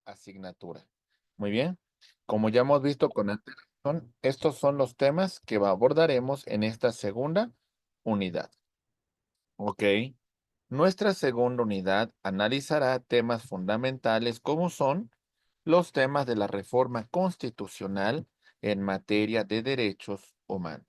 Asignatura. Muy bien. Como ya hemos visto con antelación, estos son los temas que abordaremos en esta segunda unidad. Ok. Nuestra segunda unidad analizará temas fundamentales como son los temas de la reforma constitucional en materia de derechos humanos,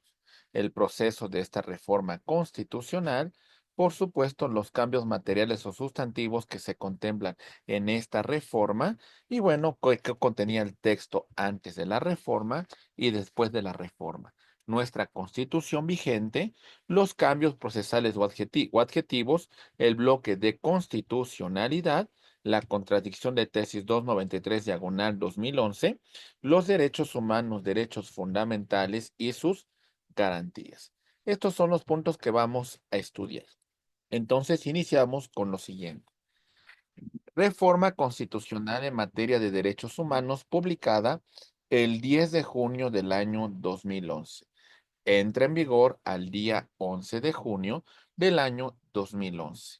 el proceso de esta reforma constitucional, por supuesto, los cambios materiales o sustantivos que se contemplan en esta reforma y bueno, qué contenía el texto antes de la reforma y después de la reforma. Nuestra constitución vigente, los cambios procesales o adjetivos, el bloque de constitucionalidad, la contradicción de tesis 293 diagonal 2011, los derechos humanos, derechos fundamentales y sus garantías. Estos son los puntos que vamos a estudiar. Entonces, iniciamos con lo siguiente. Reforma constitucional en materia de derechos humanos publicada el 10 de junio del año 2011. Entra en vigor al día 11 de junio del año 2011.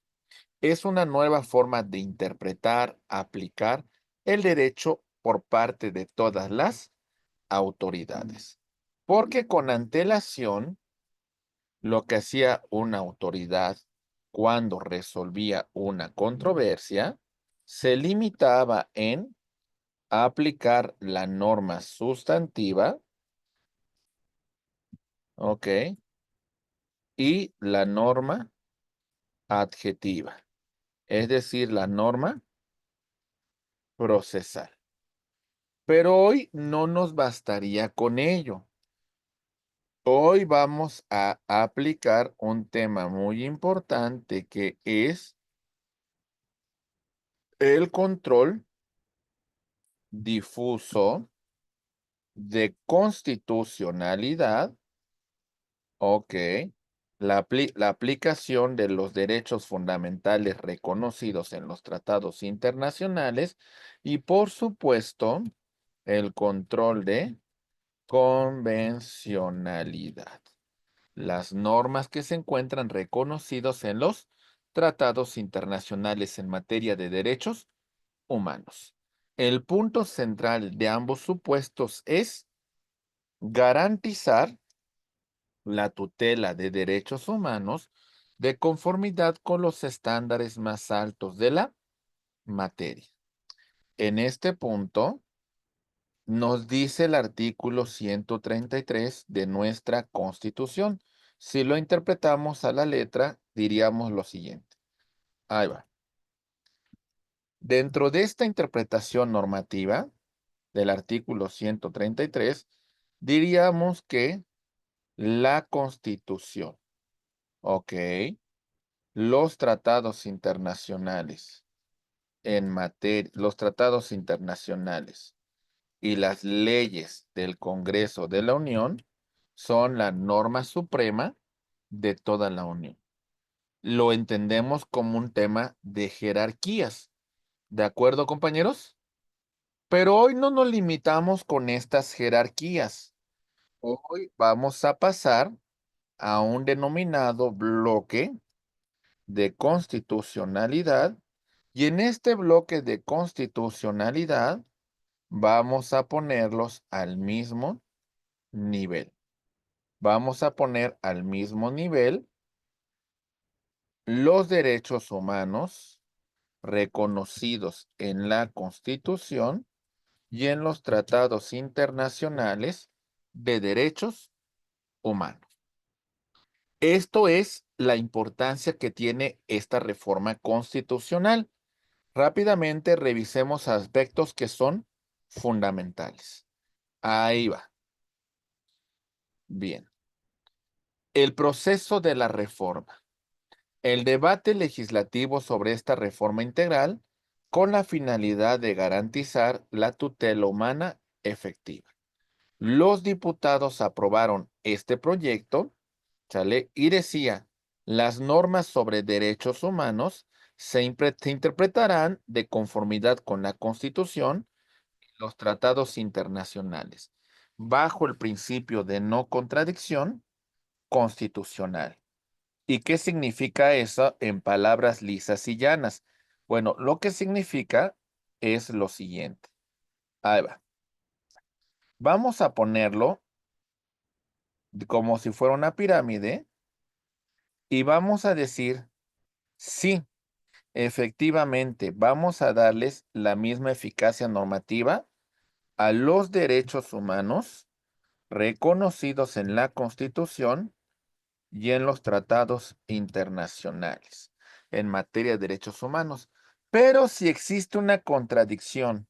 Es una nueva forma de interpretar, aplicar el derecho por parte de todas las autoridades. Porque con antelación, lo que hacía una autoridad cuando resolvía una controversia, se limitaba en aplicar la norma sustantiva, ¿ok? Y la norma adjetiva, es decir, la norma procesal. Pero hoy no nos bastaría con ello. Hoy vamos a aplicar un tema muy importante que es el control difuso de constitucionalidad, ok, la aplicación de los derechos fundamentales reconocidos en los tratados internacionales y, por supuesto, el control de convencionalidad. Las normas que se encuentran reconocidos en los tratados internacionales en materia de derechos humanos. El punto central de ambos supuestos es garantizar la tutela de derechos humanos de conformidad con los estándares más altos de la materia. En este punto, nos dice el artículo 133 de nuestra Constitución. Si lo interpretamos a la letra, diríamos lo siguiente. Ahí va. Dentro de esta interpretación normativa del artículo 133, diríamos que la Constitución, ok, los tratados internacionales en materia, los tratados internacionales y las leyes del Congreso de la Unión son la norma suprema de toda la Unión. Lo entendemos como un tema de jerarquías. ¿De acuerdo, compañeros? Pero hoy no nos limitamos con estas jerarquías. Hoy vamos a pasar a un denominado bloque de constitucionalidad y en este bloque de constitucionalidad vamos a ponerlos al mismo nivel. Vamos a poner al mismo nivel los derechos humanos reconocidos en la Constitución y en los tratados internacionales de derechos humanos. Esto es la importancia que tiene esta reforma constitucional. Rápidamente revisemos aspectos que son fundamentales. Ahí va. Bien. El proceso de la reforma. El debate legislativo sobre esta reforma integral con la finalidad de garantizar la tutela humana efectiva. Los diputados aprobaron este proyecto, ¿sale? Y decía, las normas sobre derechos humanos se interpretarán de conformidad con la Constitución y los tratados internacionales, bajo el principio de no contradicción constitucional. ¿Y qué significa eso en palabras lisas y llanas? Bueno, lo que significa es lo siguiente. Ahí va. Vamos a ponerlo como si fuera una pirámide y vamos a decir, sí, efectivamente, vamos a darles la misma eficacia normativa a los derechos humanos reconocidos en la Constitución y en los tratados internacionales en materia de derechos humanos. Pero si existe una contradicción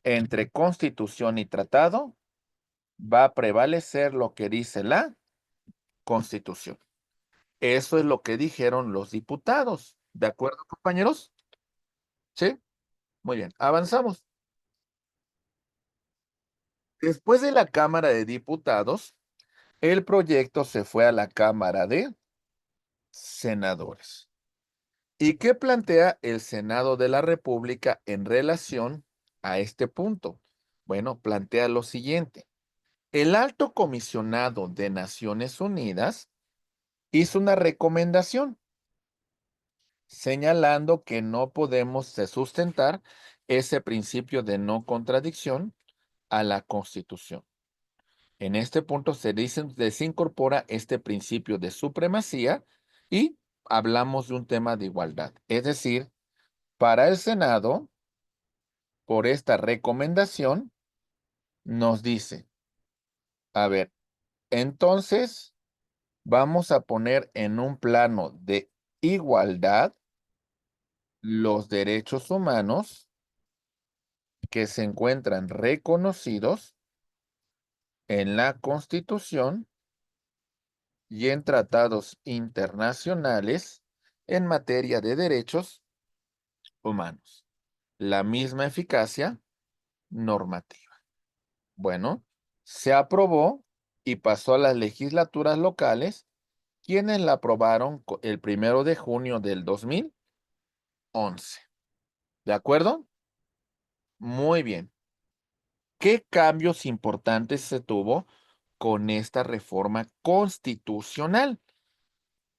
entre Constitución y tratado, va a prevalecer lo que dice la Constitución. Eso es lo que dijeron los diputados. ¿De acuerdo, compañeros? Sí, muy bien. Avanzamos. Después de la Cámara de Diputados, el proyecto se fue a la Cámara de Senadores. ¿Y qué plantea el Senado de la República en relación a este punto? Bueno, plantea lo siguiente. El Alto Comisionado de Naciones Unidas hizo una recomendación señalando que no podemos sustentar ese principio de no contradicción a la Constitución. En este punto se desincorpora este principio de supremacía y hablamos de un tema de igualdad. Es decir, para el Senado, por esta recomendación, nos dice, a ver, entonces vamos a poner en un plano de igualdad los derechos humanos que se encuentran reconocidos en la Constitución y en tratados internacionales en materia de derechos humanos. La misma eficacia normativa. Bueno, se aprobó y pasó a las legislaturas locales, quienes la aprobaron el 1 de junio del 2011. ¿De acuerdo? Muy bien. ¿Qué cambios importantes se tuvo con esta reforma constitucional?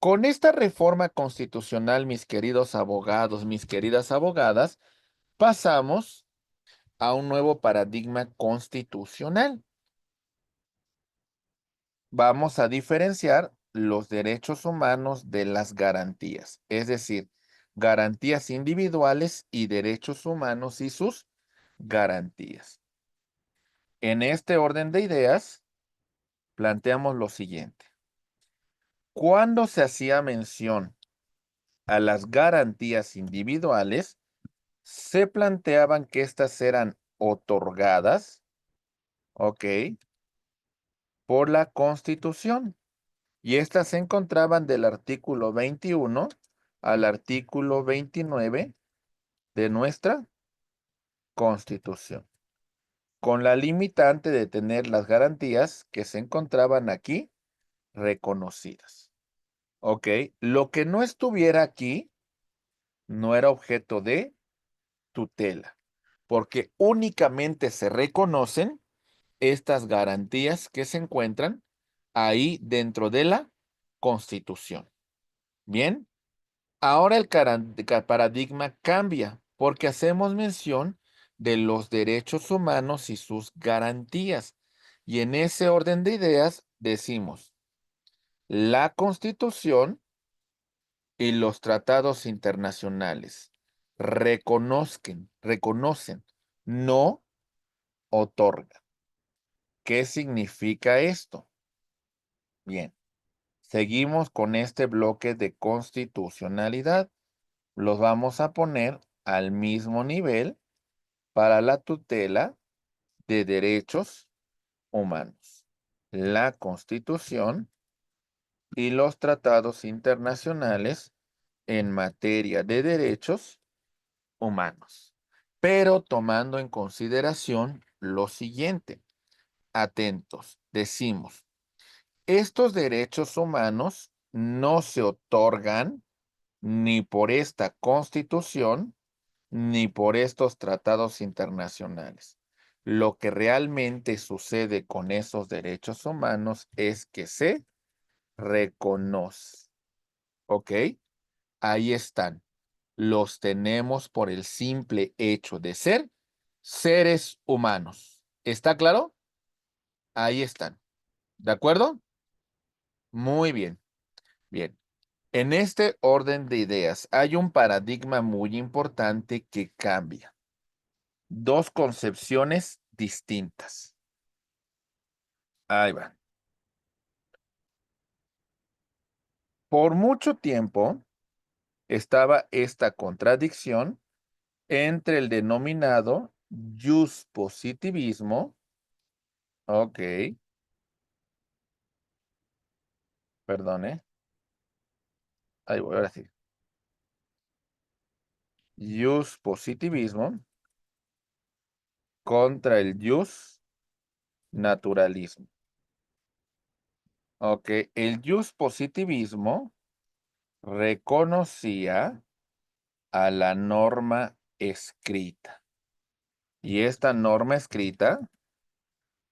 Con esta reforma constitucional, mis queridos abogados, mis queridas abogadas, pasamos a un nuevo paradigma constitucional. Vamos a diferenciar los derechos humanos de las garantías, es decir, garantías individuales y derechos humanos y sus garantías. En este orden de ideas, planteamos lo siguiente. Cuando se hacía mención a las garantías individuales, se planteaban que éstas eran otorgadas, ¿ok?, por la Constitución. Y éstas se encontraban del artículo 21 al artículo 29 de nuestra Constitución, con la limitante de tener las garantías que se encontraban aquí reconocidas. ¿Ok? Lo que no estuviera aquí no era objeto de tutela, porque únicamente se reconocen estas garantías que se encuentran ahí dentro de la Constitución. Bien, ahora el paradigma cambia porque hacemos mención de los derechos humanos y sus garantías. Y en ese orden de ideas decimos, la Constitución y los tratados internacionales reconocen, no otorgan. ¿Qué significa esto? Bien, seguimos con este bloque de constitucionalidad. Los vamos a poner al mismo nivel para la tutela de derechos humanos. La Constitución y los tratados internacionales en materia de derechos humanos, pero tomando en consideración lo siguiente. Atentos, decimos, estos derechos humanos no se otorgan, ni por esta Constitución, ni por estos tratados internacionales. Lo que realmente sucede con esos derechos humanos es que se reconoce. ¿Ok? Ahí están. Los tenemos por el simple hecho de ser seres humanos. ¿Está claro? Ahí están. ¿De acuerdo? Muy bien. Bien. En este orden de ideas hay un paradigma muy importante que cambia. Dos concepciones distintas. Ahí va. Por mucho tiempo estaba esta contradicción entre el denominado positivismo, ok, perdone, ahí voy, ahora sí, positivismo contra el naturalismo. Ok, el positivismo reconocía a la norma escrita y esta norma escrita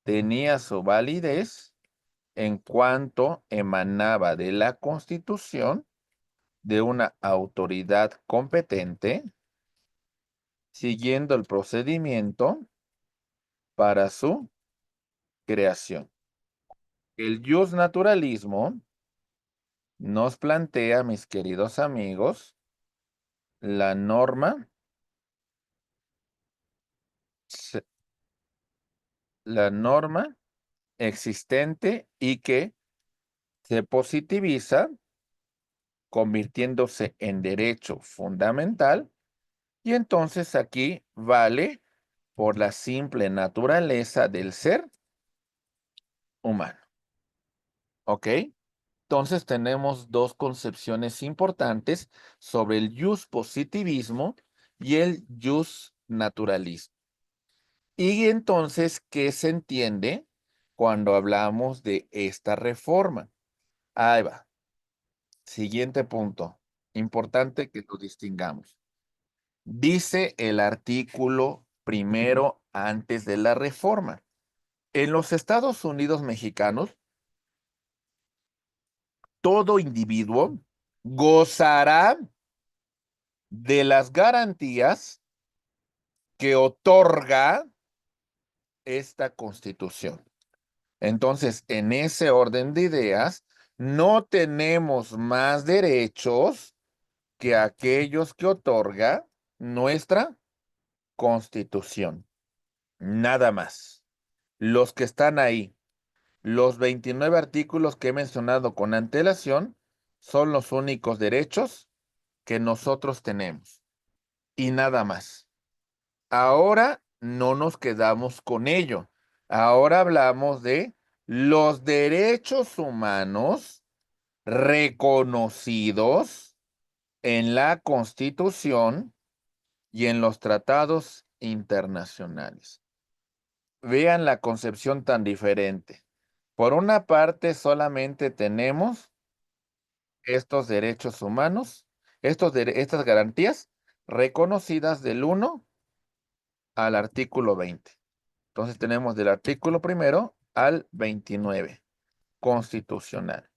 tenía su validez en cuanto emanaba de la Constitución de una autoridad competente, siguiendo el procedimiento para su creación. El naturalismo nos plantea, mis queridos amigos, la norma, se- la norma existente y que se positiviza convirtiéndose en derecho fundamental y entonces aquí vale por la simple naturaleza del ser humano. ¿Ok? Entonces tenemos dos concepciones importantes sobre el positivismo y el naturalismo. Y entonces, ¿qué se entiende cuando hablamos de esta reforma? Ahí va. Siguiente punto. Importante que lo distingamos. Dice el artículo primero antes de la reforma. En los Estados Unidos mexicanos, todo individuo gozará de las garantías que otorga esta Constitución. Entonces, en ese orden de ideas, no tenemos más derechos que aquellos que otorga nuestra Constitución. Nada más. Los que están ahí, los 29 artículos que he mencionado con antelación, son los únicos derechos que nosotros tenemos. Y nada más. Ahora no nos quedamos con ello. Ahora hablamos de los derechos humanos reconocidos en la Constitución y en los tratados internacionales. Vean la concepción tan diferente. Por una parte, solamente tenemos estos derechos humanos, estas garantías reconocidas del 1 al artículo 20. Entonces tenemos del artículo primero al 29, constitucional.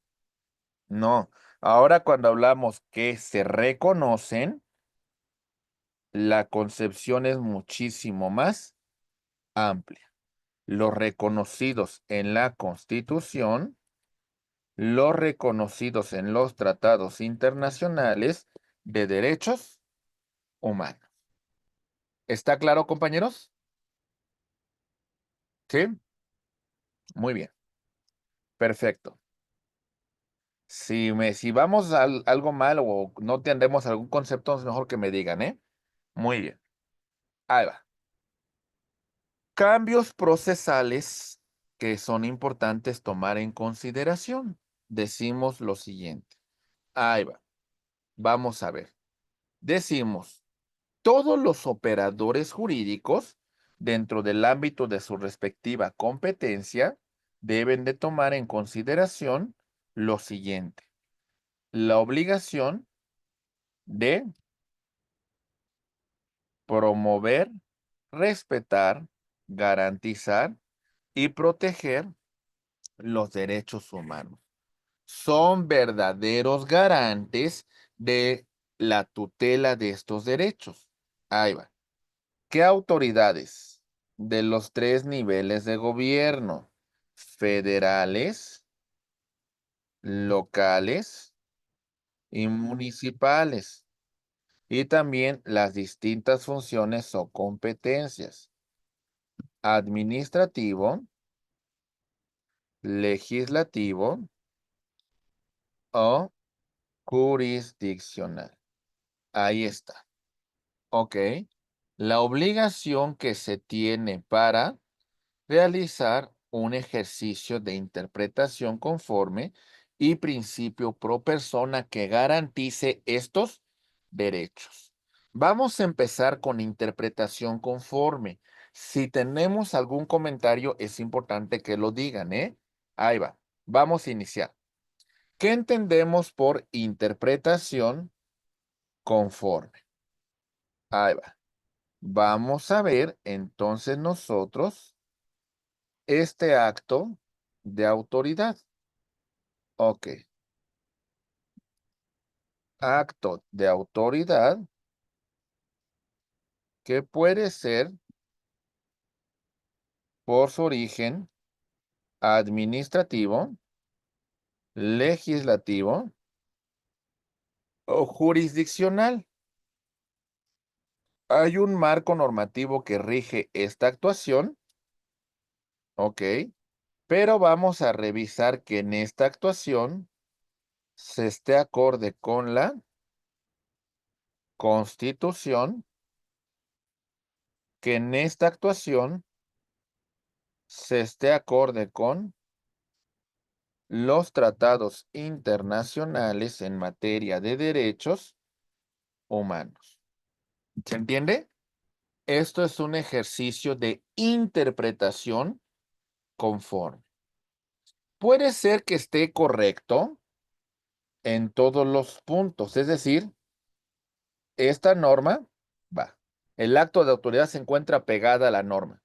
No, ahora cuando hablamos que se reconocen, la concepción es muchísimo más amplia. Los reconocidos en la Constitución, los reconocidos en los tratados internacionales de derechos humanos. ¿Está claro, compañeros? Sí, muy bien, perfecto. Si vamos a algo mal o no entendemos algún concepto, es mejor que me digan, ¿eh? Muy bien. Ahí va. Cambios procesales que son importantes tomar en consideración. Decimos lo siguiente. Ahí va. Vamos a ver. Decimos, todos los operadores jurídicos, dentro del ámbito de su respectiva competencia, deben de tomar en consideración lo siguiente. La obligación de promover, respetar, garantizar y proteger los derechos humanos. Son verdaderos garantes de la tutela de estos derechos. Ahí va. ¿Qué autoridades de los tres niveles de gobierno? Federales, locales y municipales. Y también las distintas funciones o competencias. Administrativo, legislativo o jurisdiccional. Ahí está. Ok. La obligación que se tiene para realizar un ejercicio de interpretación conforme y principio pro persona que garantice estos derechos. Vamos a empezar con interpretación conforme. Si tenemos algún comentario, es importante que lo digan, ¿eh? Ahí va. Vamos a iniciar. ¿Qué entendemos por interpretación conforme? Ahí va. Vamos a ver entonces nosotros este acto de autoridad. Ok. Acto de autoridad que puede ser por su origen administrativo, legislativo o jurisdiccional. Hay un marco normativo que rige esta actuación. Ok. Pero vamos a revisar que en esta actuación se esté acorde con la Constitución, que en esta actuación se esté acorde con los tratados internacionales en materia de derechos humanos. ¿Se entiende? Esto es un ejercicio de interpretación conforme. Puede ser que esté correcto en todos los puntos, es decir, esta norma va. El acto de autoridad se encuentra pegada a la norma.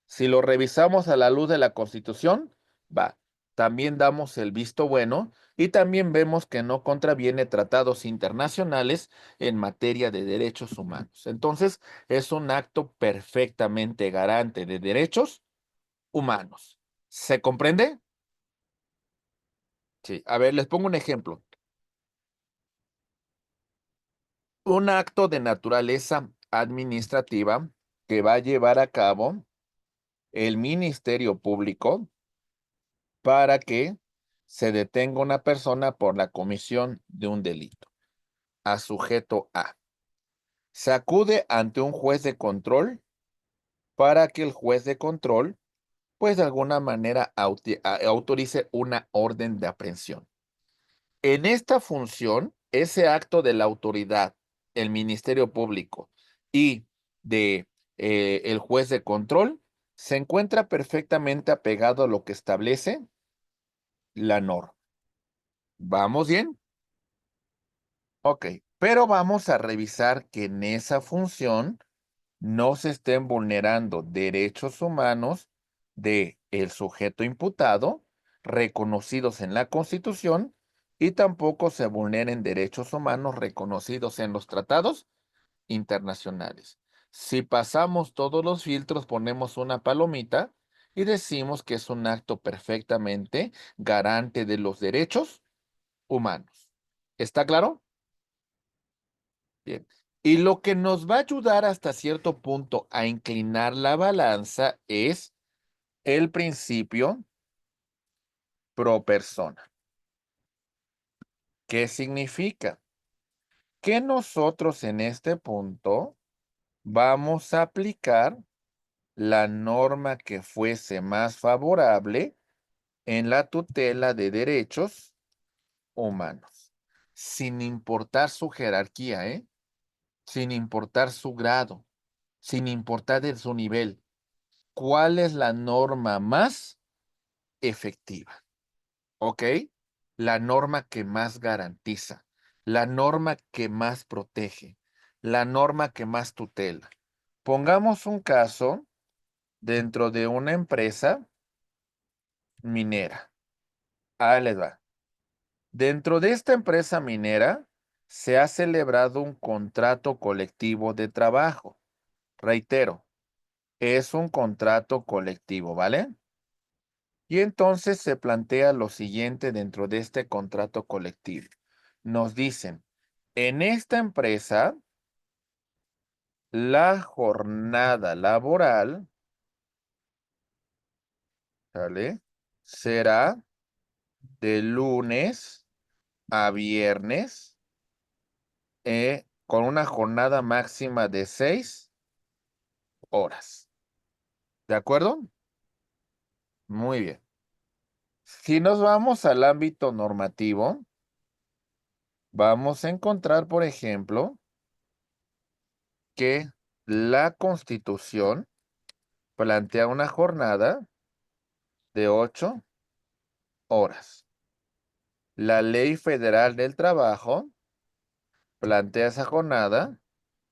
Si lo revisamos a la luz de la Constitución, va. También damos el visto bueno y también vemos que no contraviene tratados internacionales en materia de derechos humanos. Entonces, es un acto perfectamente garante de derechos humanos. ¿Se comprende? Sí. A ver, les pongo un ejemplo. Un acto de naturaleza administrativa que va a llevar a cabo el Ministerio Público para que se detenga una persona por la comisión de un delito. A sujeto A. Se acude ante un juez de control para que el juez de control, pues de alguna manera autorice una orden de aprehensión. En esta función, ese acto de la autoridad, el Ministerio Público y de el juez de control, se encuentra perfectamente apegado a lo que establece la norma. ¿Vamos bien? Ok, pero vamos a revisar que en esa función no se estén vulnerando derechos humanos de el sujeto imputado reconocidos en la Constitución y tampoco se vulneren derechos humanos reconocidos en los tratados internacionales. Si pasamos todos los filtros, ponemos una palomita y decimos que es un acto perfectamente garante de los derechos humanos. ¿Está claro? Bien. Y lo que nos va a ayudar hasta cierto punto a inclinar la balanza es el principio pro persona. ¿Qué significa? Que nosotros en este punto vamos a aplicar la norma que fuese más favorable en la tutela de derechos humanos, sin importar su jerarquía, ¿eh? Sin importar su grado, sin importar de su nivel. ¿Cuál es la norma más efectiva? ¿Ok? La norma que más garantiza. la norma que más protege, la norma que más tutela. Pongamos un caso dentro de una empresa minera. Ahí les va. Dentro de esta empresa minera se ha celebrado un contrato colectivo de trabajo. Reitero, es un contrato colectivo, ¿vale? Y entonces se plantea lo siguiente dentro de este contrato colectivo. Nos dicen, en esta empresa, la jornada laboral, ¿vale? Será de lunes a viernes, con una jornada máxima de 6 horas. ¿De acuerdo? Muy bien. Si nos vamos al ámbito normativo, vamos a encontrar, por ejemplo, que la Constitución plantea una jornada de 8 horas. La Ley Federal del Trabajo plantea esa jornada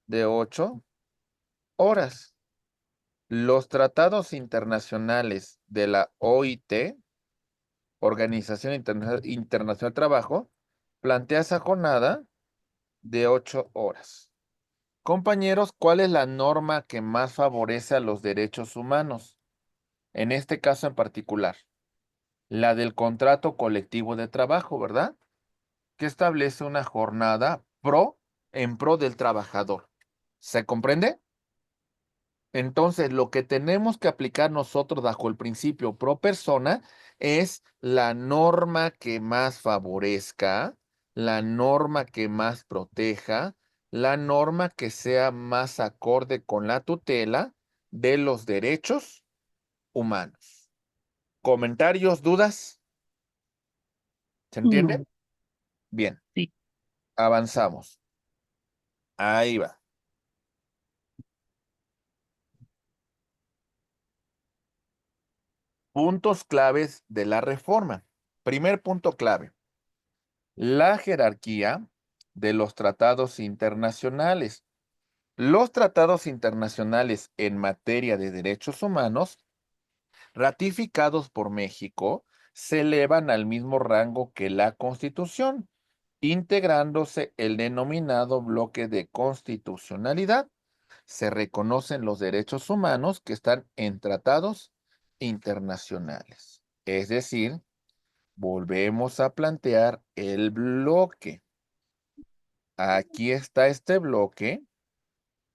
de 8 horas. Los tratados internacionales de la OIT, Organización Internacional del Trabajo, plantea esa jornada de 8 horas. Compañeros, ¿cuál es la norma que más favorece a los derechos humanos? En este caso en particular, la del contrato colectivo de trabajo, ¿verdad? Que establece una jornada en pro del trabajador. ¿Se comprende? Entonces, lo que tenemos que aplicar nosotros bajo el principio pro persona es la norma que más favorezca, la norma que más proteja, la norma que sea más acorde con la tutela de los derechos humanos. ¿Comentarios, dudas? ¿Se entiende? No, Bien, sí. avanzamos. Ahí va. Puntos claves de la reforma. Primer punto clave. La jerarquía de los tratados internacionales. Los tratados internacionales en materia de derechos humanos, ratificados por México, se elevan al mismo rango que la Constitución, integrándose el denominado bloque de constitucionalidad. Se reconocen los derechos humanos que están en tratados internacionales. Es decir, volvemos a plantear el bloque. Aquí está este bloque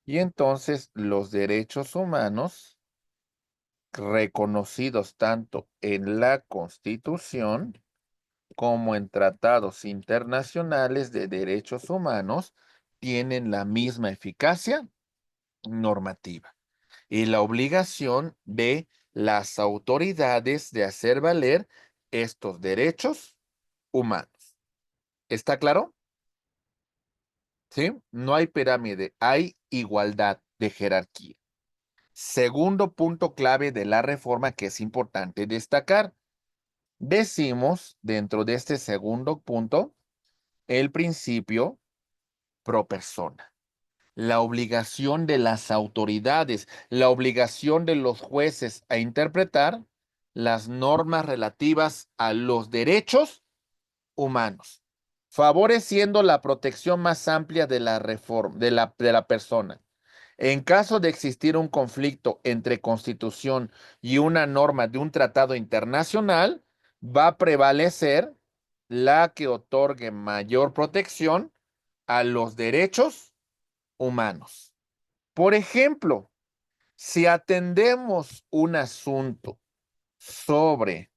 y entonces los derechos humanos reconocidos tanto en la Constitución como en tratados internacionales de derechos humanos tienen la misma eficacia normativa y la obligación de las autoridades de hacer valer estos derechos humanos. ¿Está claro? ¿Sí? No hay pirámide, hay igualdad de jerarquía. Segundo punto clave de la reforma que es importante destacar. Decimos dentro de este segundo punto el principio pro persona. La obligación de las autoridades, la obligación de los jueces a interpretar las normas relativas a los derechos humanos, favoreciendo la protección más amplia de la reforma, de la persona. En caso de existir un conflicto entre Constitución y una norma de un tratado internacional, va a prevalecer la que otorgue mayor protección a los derechos humanos. Por ejemplo, si atendemos un asunto sobre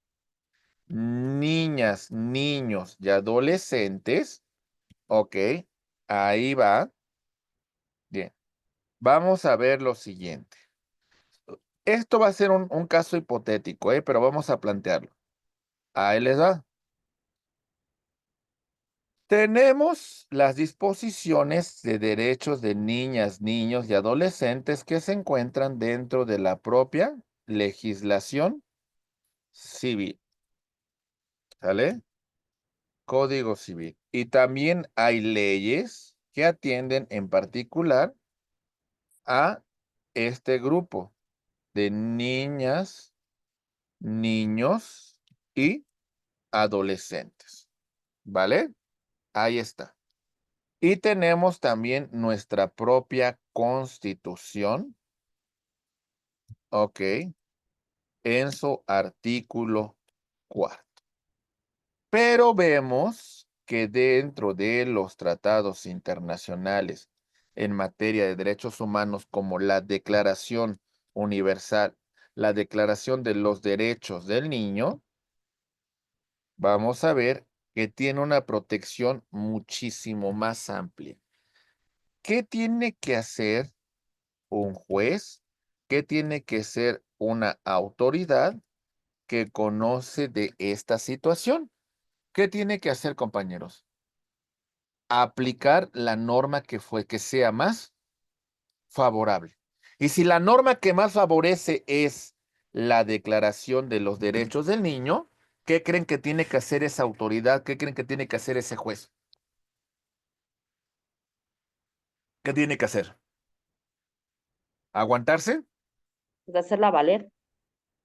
niñas, niños y adolescentes, ok, ahí va. Bien, vamos a ver lo siguiente. Esto va a ser un caso hipotético, pero vamos a plantearlo. Ahí les va. Tenemos las disposiciones de derechos de niñas, niños y adolescentes que se encuentran dentro de la propia legislación civil. ¿Sale? Código Civil. Y también hay leyes que atienden en particular a este grupo de niñas, niños y adolescentes. ¿Vale? Ahí está. Y tenemos también nuestra propia Constitución, ok, en su artículo 4. Pero vemos que dentro de los tratados internacionales en materia de derechos humanos, como la Declaración Universal, la Declaración de los Derechos del Niño, vamos a ver que tiene una protección muchísimo más amplia. ¿Qué tiene que hacer un juez? ¿Qué tiene que ser una autoridad que conoce de esta situación? ¿Qué tiene que hacer, compañeros? Aplicar la norma que sea más favorable. Y si la norma que más favorece es la Declaración de los Derechos del Niño, ¿qué creen que tiene que hacer esa autoridad? ¿Qué creen que tiene que hacer ese juez? ¿Qué tiene que hacer? ¿Aguantarse? De hacerla valer.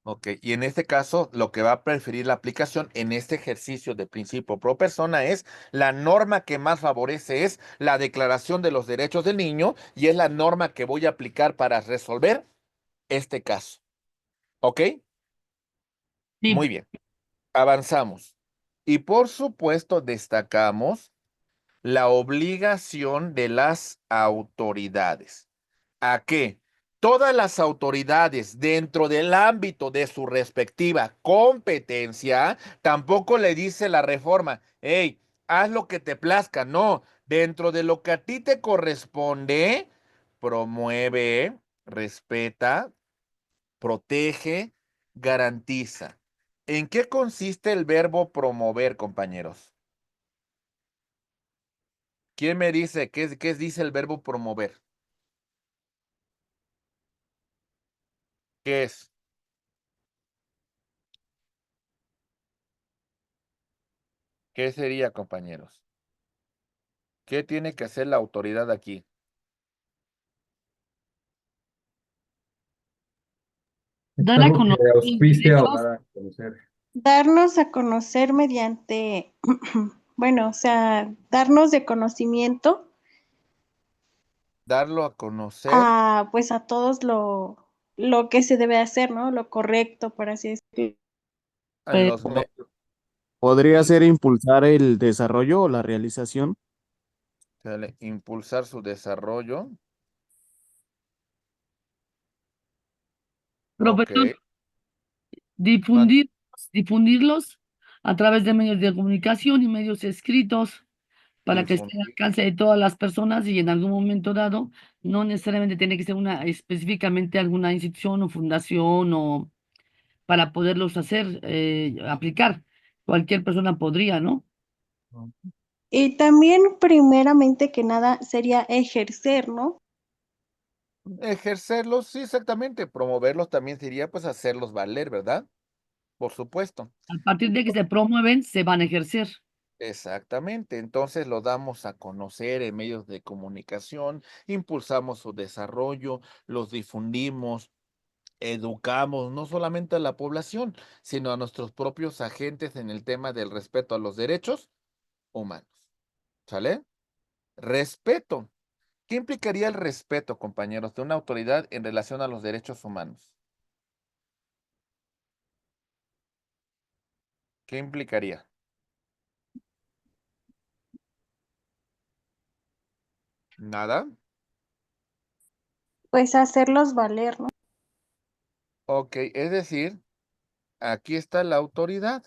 Ok, y en este caso, lo que va a preferir la aplicación en este ejercicio de principio pro persona es la norma que más favorece es la Declaración de los Derechos del Niño y es la norma que voy a aplicar para resolver este caso. ¿Ok? Muy Sí. bien, avanzamos. Y por supuesto, destacamos la obligación de las autoridades. ¿A qué? Todas las autoridades dentro del ámbito de su respectiva competencia, tampoco le dice la reforma, hey, haz lo que te plazca. No, dentro de lo que a ti te corresponde, promueve, respeta, protege, garantiza. ¿En qué consiste el verbo promover, compañeros? ¿Quién me dice qué dice el verbo promover? ¿Qué es? ¿Qué sería, compañeros? ¿Qué tiene que hacer la autoridad aquí? Es Dar a algo que conocer los auspicia o derechos. dar a conocer. Darnos a conocer mediante, bueno, o sea, darnos de conocimiento Darlo a conocer a, pues a todos lo que se debe hacer, ¿no? Lo correcto, por así decirlo. en Pues, los Podría ser impulsar el desarrollo o la realización. impulsar su desarrollo. Ok. profesor, Man- difundirlos a través de medios de comunicación y medios escritos para que esté al difundir. alcance de todas las personas y en algún momento dado, no necesariamente tiene que ser una específicamente alguna institución o fundación o para poderlos hacer, aplicar. Cualquier persona podría, ¿no? Y también, primeramente que nada, sería ejercer, ¿no? Ejercerlos, sí, exactamente. Promoverlos también sería pues hacerlos valer, ¿verdad? Por supuesto. A partir de que se promueven, se van a ejercer. Exactamente. Entonces lo damos a conocer en medios de comunicación, impulsamos su desarrollo, los difundimos, educamos no solamente a la población, sino a nuestros propios agentes en el tema del respeto a los derechos humanos. ¿Sale? Respeto. ¿Qué implicaría el respeto, compañeros, de una autoridad en relación a los derechos humanos? ¿Qué implicaría? ¿Nada? Pues hacerlos valer, ¿no? Ok, es decir, aquí está la autoridad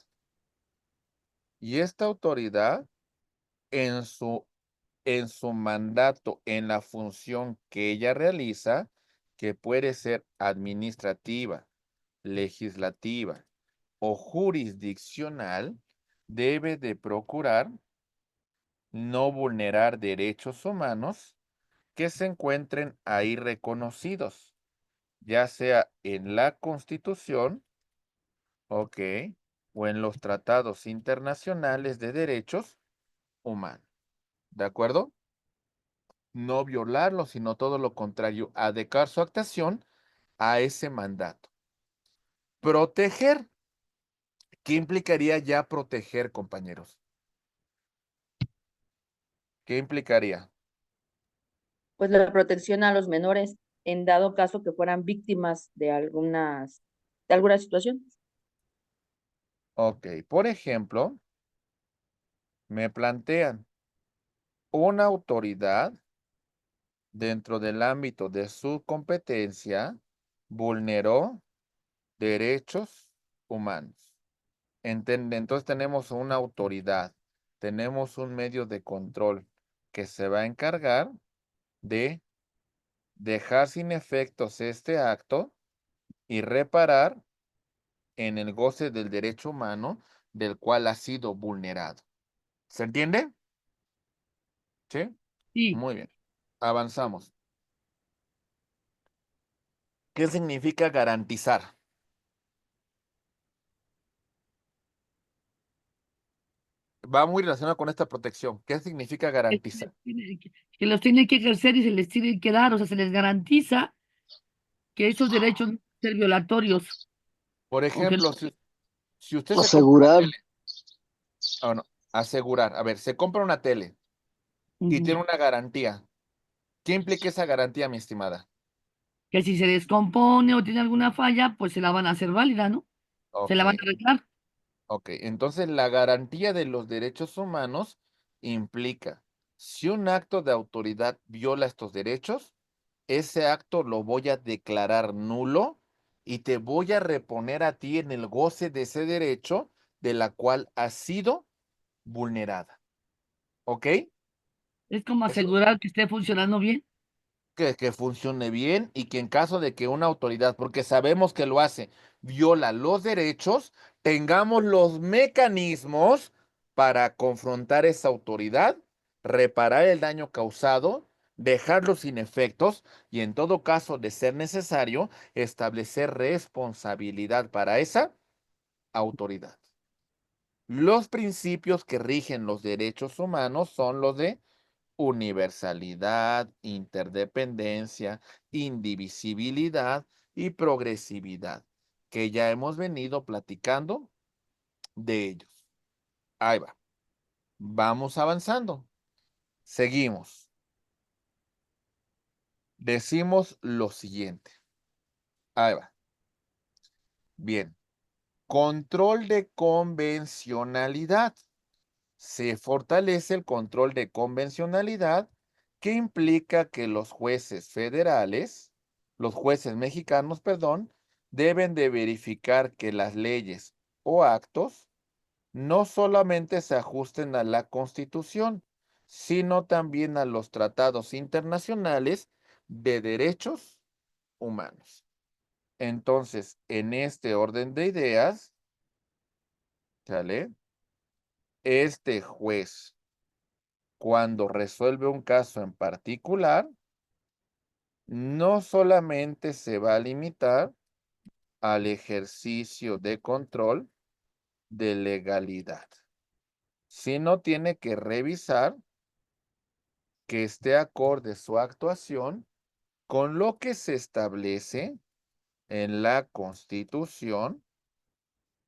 y esta autoridad en su mandato, en la función que ella realiza, que puede ser administrativa, legislativa o jurisdiccional, debe de procurar no vulnerar derechos humanos que se encuentren ahí reconocidos, ya sea en la Constitución, ok, o en los tratados internacionales de derechos humanos. ¿De acuerdo? No violarlo, sino todo lo contrario, adecuar su actuación a ese mandato. Proteger. ¿Qué implicaría ya proteger, compañeros? ¿Qué implicaría? Pues la protección a los menores en dado caso que fueran víctimas de alguna situación. Ok, por ejemplo, me plantean una autoridad dentro del ámbito de su competencia vulneró derechos humanos. Entonces tenemos una autoridad, tenemos un medio de control que se va a encargar de dejar sin efectos este acto y reparar en el goce del derecho humano del cual ha sido vulnerado. ¿Se entiende? ¿Sí? Sí, Muy bien. Avanzamos. ¿Qué significa garantizar? Va muy relacionado con esta protección. ¿Qué significa que, garantizar? que los tienen que ejercer y se les tiene que dar, o sea, se les garantiza que esos derechos no van a ser violatorios, Por aunque ejemplo, si usted se compra una Asegurar. tele, no, asegurar, a ver, se compra una tele y ujú, tiene una garantía. ¿Qué implica esa garantía, mi estimada? que si se descompone o tiene alguna falla, pues se la van a hacer válida, ¿no? Se Ok, la van a arreglar. ok. Entonces, la garantía de los derechos humanos implica, si un acto de autoridad viola estos derechos, ese acto lo voy a declarar nulo y te voy a reponer a ti en el goce de ese derecho de la cual has sido vulnerada. ¿Ok? Es como Eso asegurar que esté funcionando bien. que funcione bien y que en caso de que una autoridad, porque sabemos que lo hace, viola los derechos, tengamos los mecanismos para confrontar esa autoridad, reparar el daño causado, dejarlo sin efectos y en todo caso de ser necesario, establecer responsabilidad para esa autoridad. Los principios que rigen los derechos humanos son los de universalidad, interdependencia, indivisibilidad y progresividad, que ya hemos venido platicando de ellos. Ahí va. Vamos avanzando. Seguimos. Decimos lo siguiente. Ahí va. Bien. Control de convencionalidad. Se fortalece el control de convencionalidad que implica que los jueces federales, los jueces mexicanos, perdón, deben de verificar que las leyes o actos no solamente se ajusten a la Constitución, sino también a los tratados internacionales de derechos humanos. Entonces, en este orden de ideas, ¿sale? Este juez cuando resuelve un caso en particular, no solamente se va a limitar al ejercicio de control de legalidad, sino tiene que revisar que esté acorde su actuación con lo que se establece en la Constitución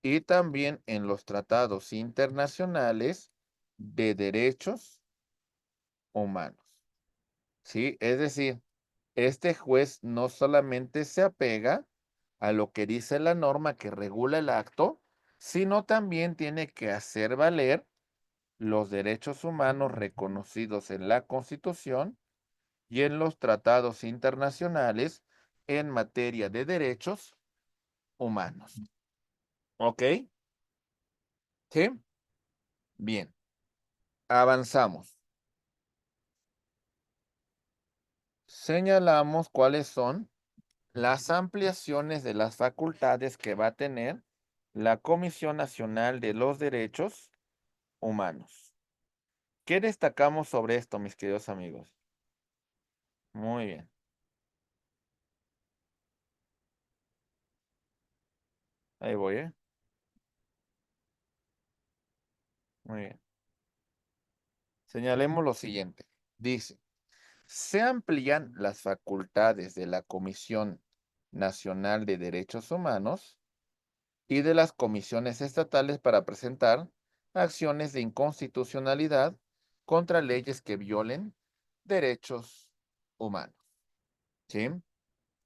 y también en los tratados internacionales de derechos humanos. ¿Sí? Es decir, este juez no solamente se apega a lo que dice la norma que regula el acto, sino también tiene que hacer valer los derechos humanos reconocidos en la Constitución y en los tratados internacionales en materia de derechos humanos. ¿Ok? ¿Sí? Bien. Avanzamos. Señalamos cuáles son las ampliaciones de las facultades que va a tener la Comisión Nacional de los Derechos Humanos. ¿Qué destacamos sobre esto, mis queridos amigos? Muy bien. Ahí voy, ¿eh? Muy bien. Señalemos lo siguiente. Dice, se amplían las facultades de la Comisión Nacional de Derechos Humanos y de las comisiones estatales para presentar acciones de inconstitucionalidad contra leyes que violen derechos humanos. ¿Sí?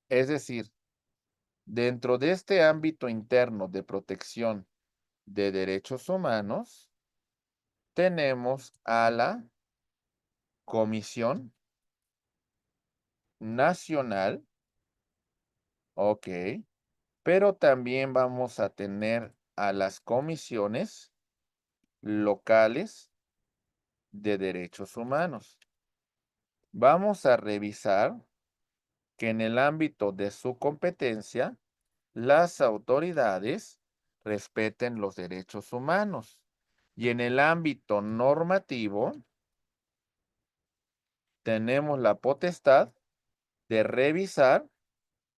Es decir, dentro de este ámbito interno de protección de derechos humanos, tenemos a la Comisión Nacional, ok, pero también vamos a tener a las comisiones locales de derechos humanos. Vamos a revisar que en el ámbito de su competencia, las autoridades respeten los derechos humanos. Y en el ámbito normativo, tenemos la potestad de revisar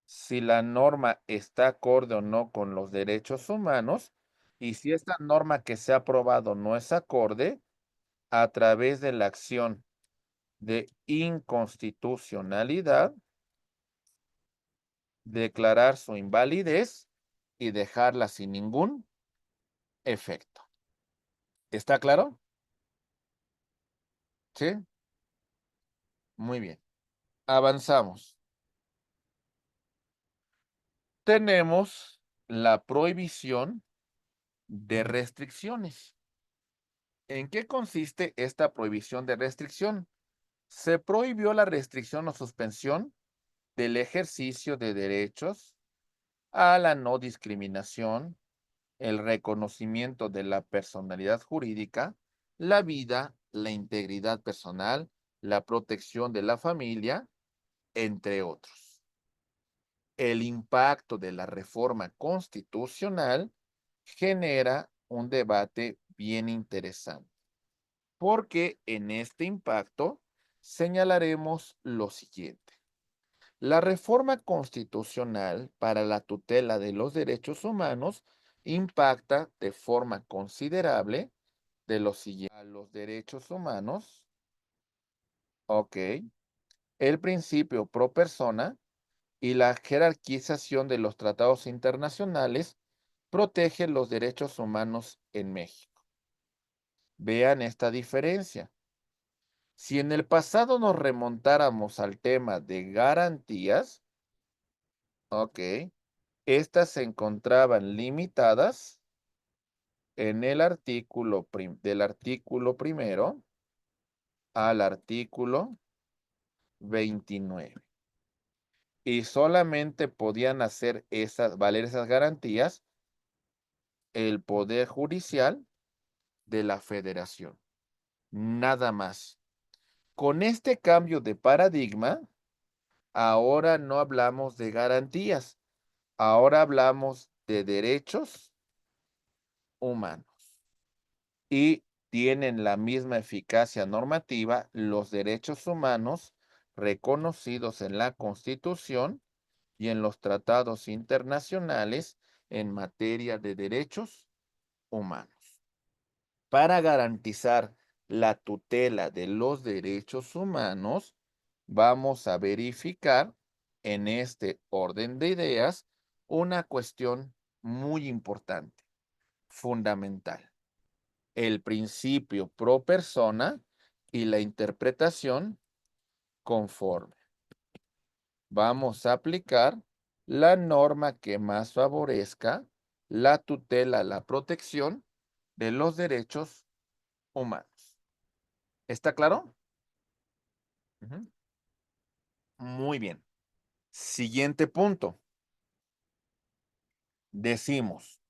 si la norma está acorde o no con los derechos humanos y si esta norma que se ha aprobado no es acorde, a través de la acción de inconstitucionalidad, declarar su invalidez y dejarla sin ningún efecto. ¿Está claro? ¿Sí? Muy bien. Avanzamos. Tenemos la prohibición de restricciones. ¿En qué consiste esta prohibición de restricción? Se prohibió la restricción o suspensión del ejercicio de derechos a la no discriminación, el reconocimiento de la personalidad jurídica, la vida, la integridad personal, la protección de la familia, entre otros. El impacto de la reforma constitucional genera un debate bien interesante, porque en este impacto señalaremos lo siguiente. La reforma constitucional para la tutela de los derechos humanos impacta de forma considerable de lo siguiente. A los derechos humanos, ok, el principio pro persona y la jerarquización de los tratados internacionales protegen los derechos humanos en México. Vean esta diferencia. Si en el pasado nos remontáramos al tema de garantías, ok, estas se encontraban limitadas en el artículo del artículo primero al artículo 29. Y solamente podían hacer valer esas garantías el Poder Judicial de la Federación. Nada más. Con este cambio de paradigma, ahora no hablamos de garantías, ahora hablamos de derechos humanos. Y tienen la misma eficacia normativa los derechos humanos reconocidos en la Constitución y en los tratados internacionales en materia de derechos humanos. Para garantizar la tutela de los derechos humanos, vamos a verificar en este orden de ideas una cuestión muy importante, fundamental. El principio pro persona y la interpretación conforme. Vamos a aplicar la norma que más favorezca la tutela, la protección de los derechos humanos. ¿Está claro? Muy bien. Siguiente punto. Decimos,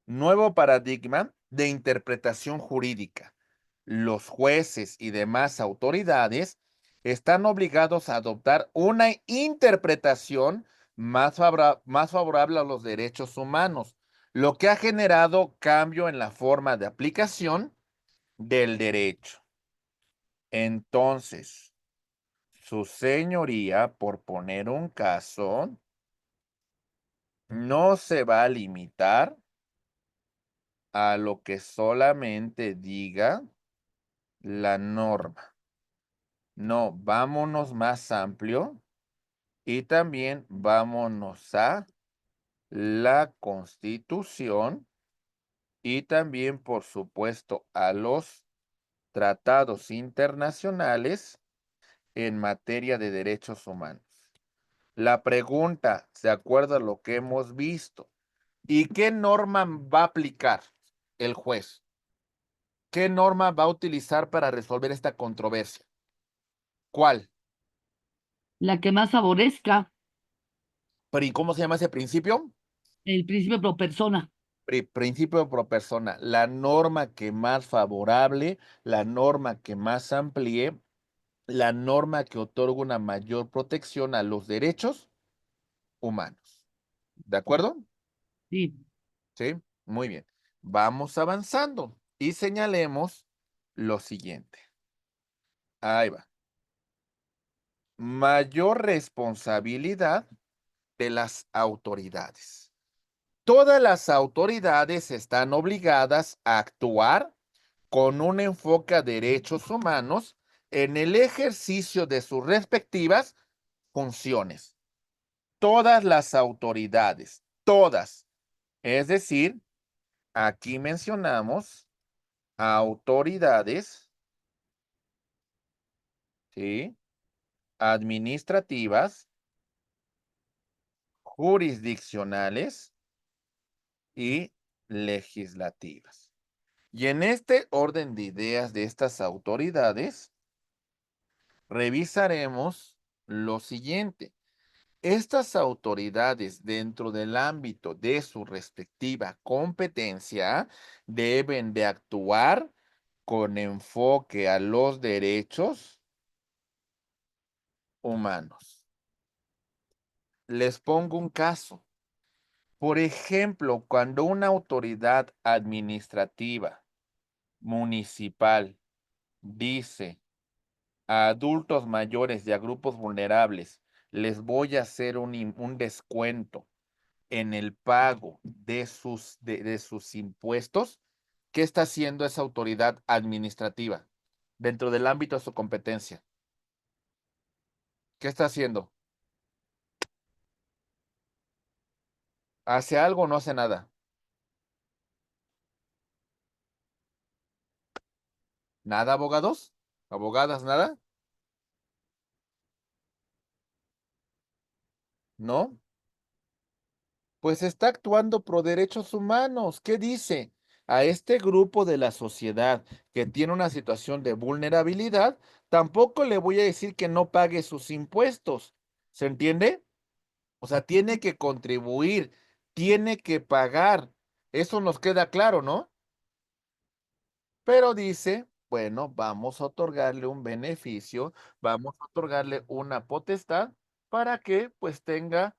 nuevo paradigma de interpretación jurídica. Los jueces y demás autoridades están obligados a adoptar una interpretación más favorable a los derechos humanos, lo que ha generado cambio en la forma de aplicación del derecho. Entonces, su señoría, por poner un caso, no se va a limitar a lo que solamente diga la norma. No, vámonos más amplio y también vámonos a la Constitución y también, por supuesto, a los tratados internacionales en materia de derechos humanos. La pregunta, de acuerdo a lo que hemos visto, ¿y qué norma va a aplicar el juez? ¿Qué norma va a utilizar para resolver esta controversia? ¿Cuál? La que más favorezca ¿Y cómo se llama ese principio? el principio pro persona. Principio pro persona. La norma que más favorable, la norma que más amplíe, la norma que otorga una mayor protección a los derechos humanos. ¿De acuerdo? Sí. Sí, muy bien. Vamos avanzando y señalemos lo siguiente. Ahí va. Mayor responsabilidad de las autoridades. Todas las autoridades están obligadas a actuar con un enfoque a derechos humanos en el ejercicio de sus respectivas funciones. Todas las autoridades, todas. Es decir, aquí mencionamos autoridades, ¿sí? Administrativas, jurisdiccionales y legislativas. Y en este orden de ideas de estas autoridades, revisaremos lo siguiente. Estas autoridades, dentro del ámbito de su respectiva competencia, deben de actuar con enfoque a los derechos humanos. Les pongo un caso. Por ejemplo, cuando una autoridad administrativa municipal dice a adultos mayores y a grupos vulnerables, les voy a hacer un descuento en el pago de sus impuestos, ¿qué está haciendo esa autoridad administrativa dentro del ámbito de su competencia? ¿Qué está haciendo? ¿Hace algo o no hace nada? ¿Nada, abogados? ¿Abogadas, nada? ¿No? Pues está actuando pro derechos humanos. ¿Qué dice? A este grupo de la sociedad que tiene una situación de vulnerabilidad, tampoco le voy a decir que no pague sus impuestos. ¿Se entiende? O sea, tiene que contribuir, tiene que pagar. Eso nos queda claro, ¿no? Pero dice, bueno, vamos a otorgarle un beneficio, vamos a otorgarle una potestad para que pues tenga,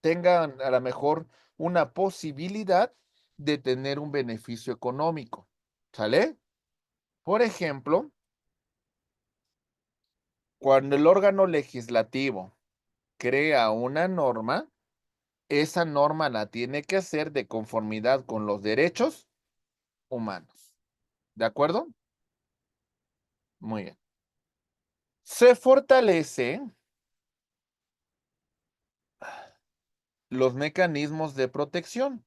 tenga a lo mejor una posibilidad de tener un beneficio económico. ¿Sale? Por ejemplo, cuando el órgano legislativo crea una norma, esa norma la tiene que hacer de conformidad con los derechos humanos. ¿De acuerdo? Muy bien. Se fortalece los mecanismos de protección,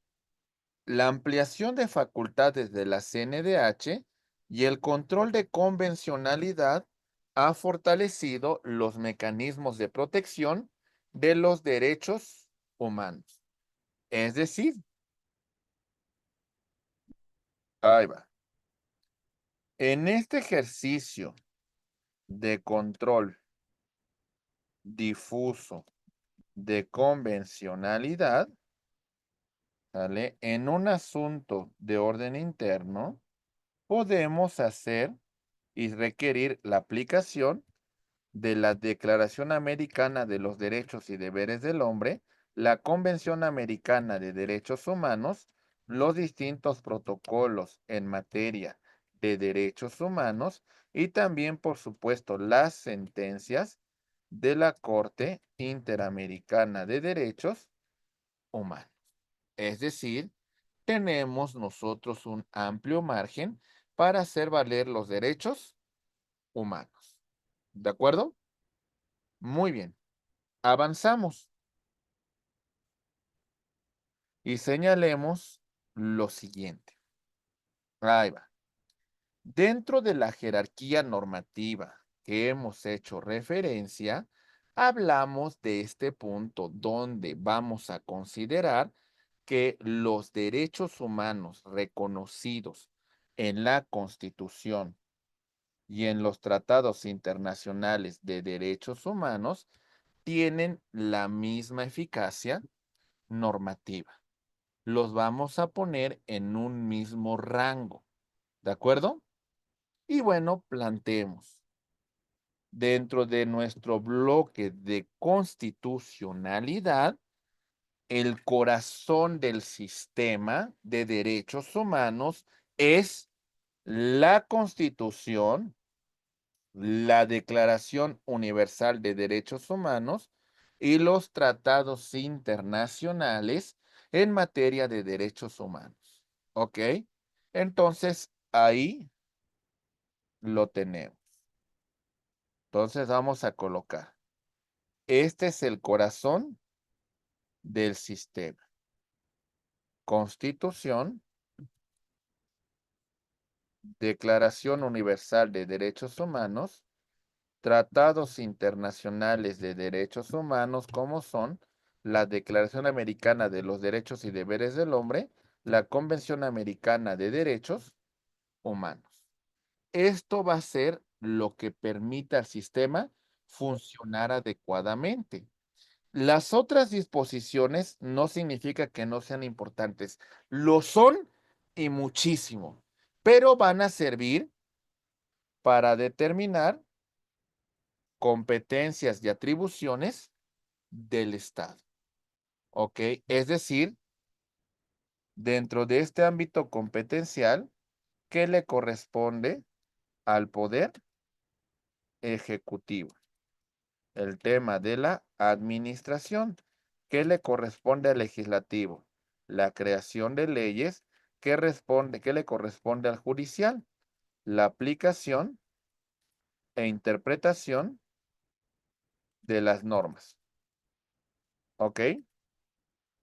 la ampliación de facultades de la CNDH y el control de convencionalidad ha fortalecido los mecanismos de protección de los derechos humanos. Es decir, ahí va. En este ejercicio de control difuso de convencionalidad, ¿sale? En un asunto de orden interno, podemos hacer y requerir la aplicación de la Declaración Americana de los Derechos y Deberes del Hombre, la Convención Americana de Derechos Humanos, los distintos protocolos en materia de derechos humanos y también, por supuesto, las sentencias de la Corte Interamericana de Derechos Humanos. Es decir, tenemos nosotros un amplio margen para hacer valer los derechos humanos. ¿De acuerdo? Muy bien. Avanzamos y señalemos lo siguiente. Ahí va. Dentro de la jerarquía normativa que hemos hecho referencia, hablamos de este punto donde vamos a considerar que los derechos humanos reconocidos en la Constitución y en los tratados internacionales de derechos humanos tienen la misma eficacia normativa. Los vamos a poner en un mismo rango, ¿de acuerdo? Y bueno, planteemos dentro de nuestro bloque de constitucionalidad el corazón del sistema de derechos humanos es la Constitución, la Declaración Universal de Derechos Humanos y los tratados internacionales en materia de derechos humanos. ¿Ok? Entonces, ahí lo tenemos. Entonces, vamos a colocar. Este es el corazón del sistema. Constitución, Declaración Universal de Derechos Humanos, tratados internacionales de derechos humanos como son la Declaración Americana de los Derechos y Deberes del Hombre, la Convención Americana de Derechos Humanos. Esto va a ser lo que permita al sistema funcionar adecuadamente. Las otras disposiciones no significa que no sean importantes. Lo son y muchísimo, pero van a servir para determinar competencias y atribuciones del Estado. ¿Ok? Es decir, dentro de este ámbito competencial, ¿qué le corresponde al Poder Ejecutivo? El tema de la administración. ¿Qué le corresponde al legislativo? La creación de leyes. ¿Qué le corresponde al judicial? La aplicación e interpretación de las normas. ¿Ok?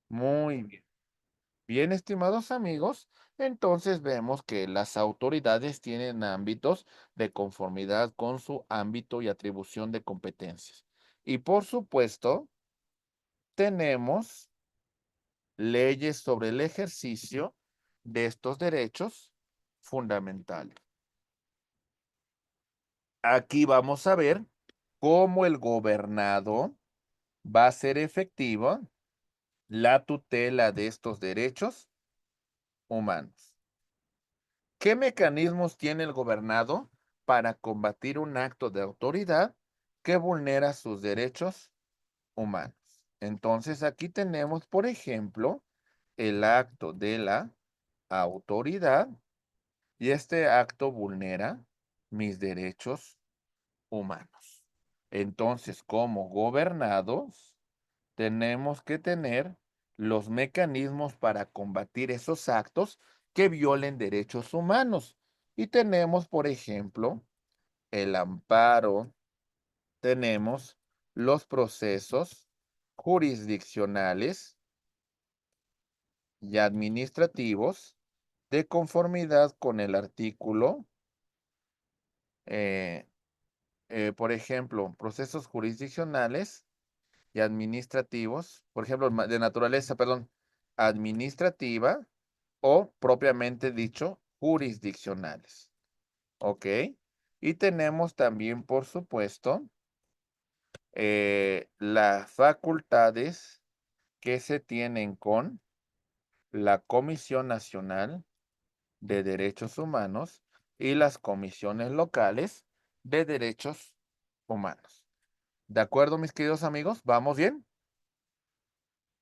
Muy bien. Bien, estimados amigos, entonces vemos que las autoridades tienen ámbitos de conformidad con su ámbito y atribución de competencias. Y por supuesto, tenemos leyes sobre el ejercicio de estos derechos fundamentales. Aquí vamos a ver cómo el gobernado va a hacer efectiva la tutela de estos derechos humanos. ¿Qué mecanismos tiene el gobernado para combatir un acto de autoridad que vulnera sus derechos humanos? Entonces aquí tenemos, por ejemplo, el acto de la autoridad y este acto vulnera mis derechos humanos. Entonces, como gobernados, tenemos que tener los mecanismos para combatir esos actos que violen derechos humanos. Y tenemos, por ejemplo, el amparo, tenemos los procesos jurisdiccionales y administrativos de conformidad con el artículo, eh, por ejemplo, procesos jurisdiccionales y administrativos, por ejemplo, de naturaleza, perdón, administrativa o propiamente dicho, jurisdiccionales. ¿Ok? Y tenemos también, por supuesto, las facultades que se tienen con la Comisión Nacional de Derechos Humanos y las comisiones locales de derechos humanos. ¿De acuerdo, mis queridos amigos? ¿Vamos bien?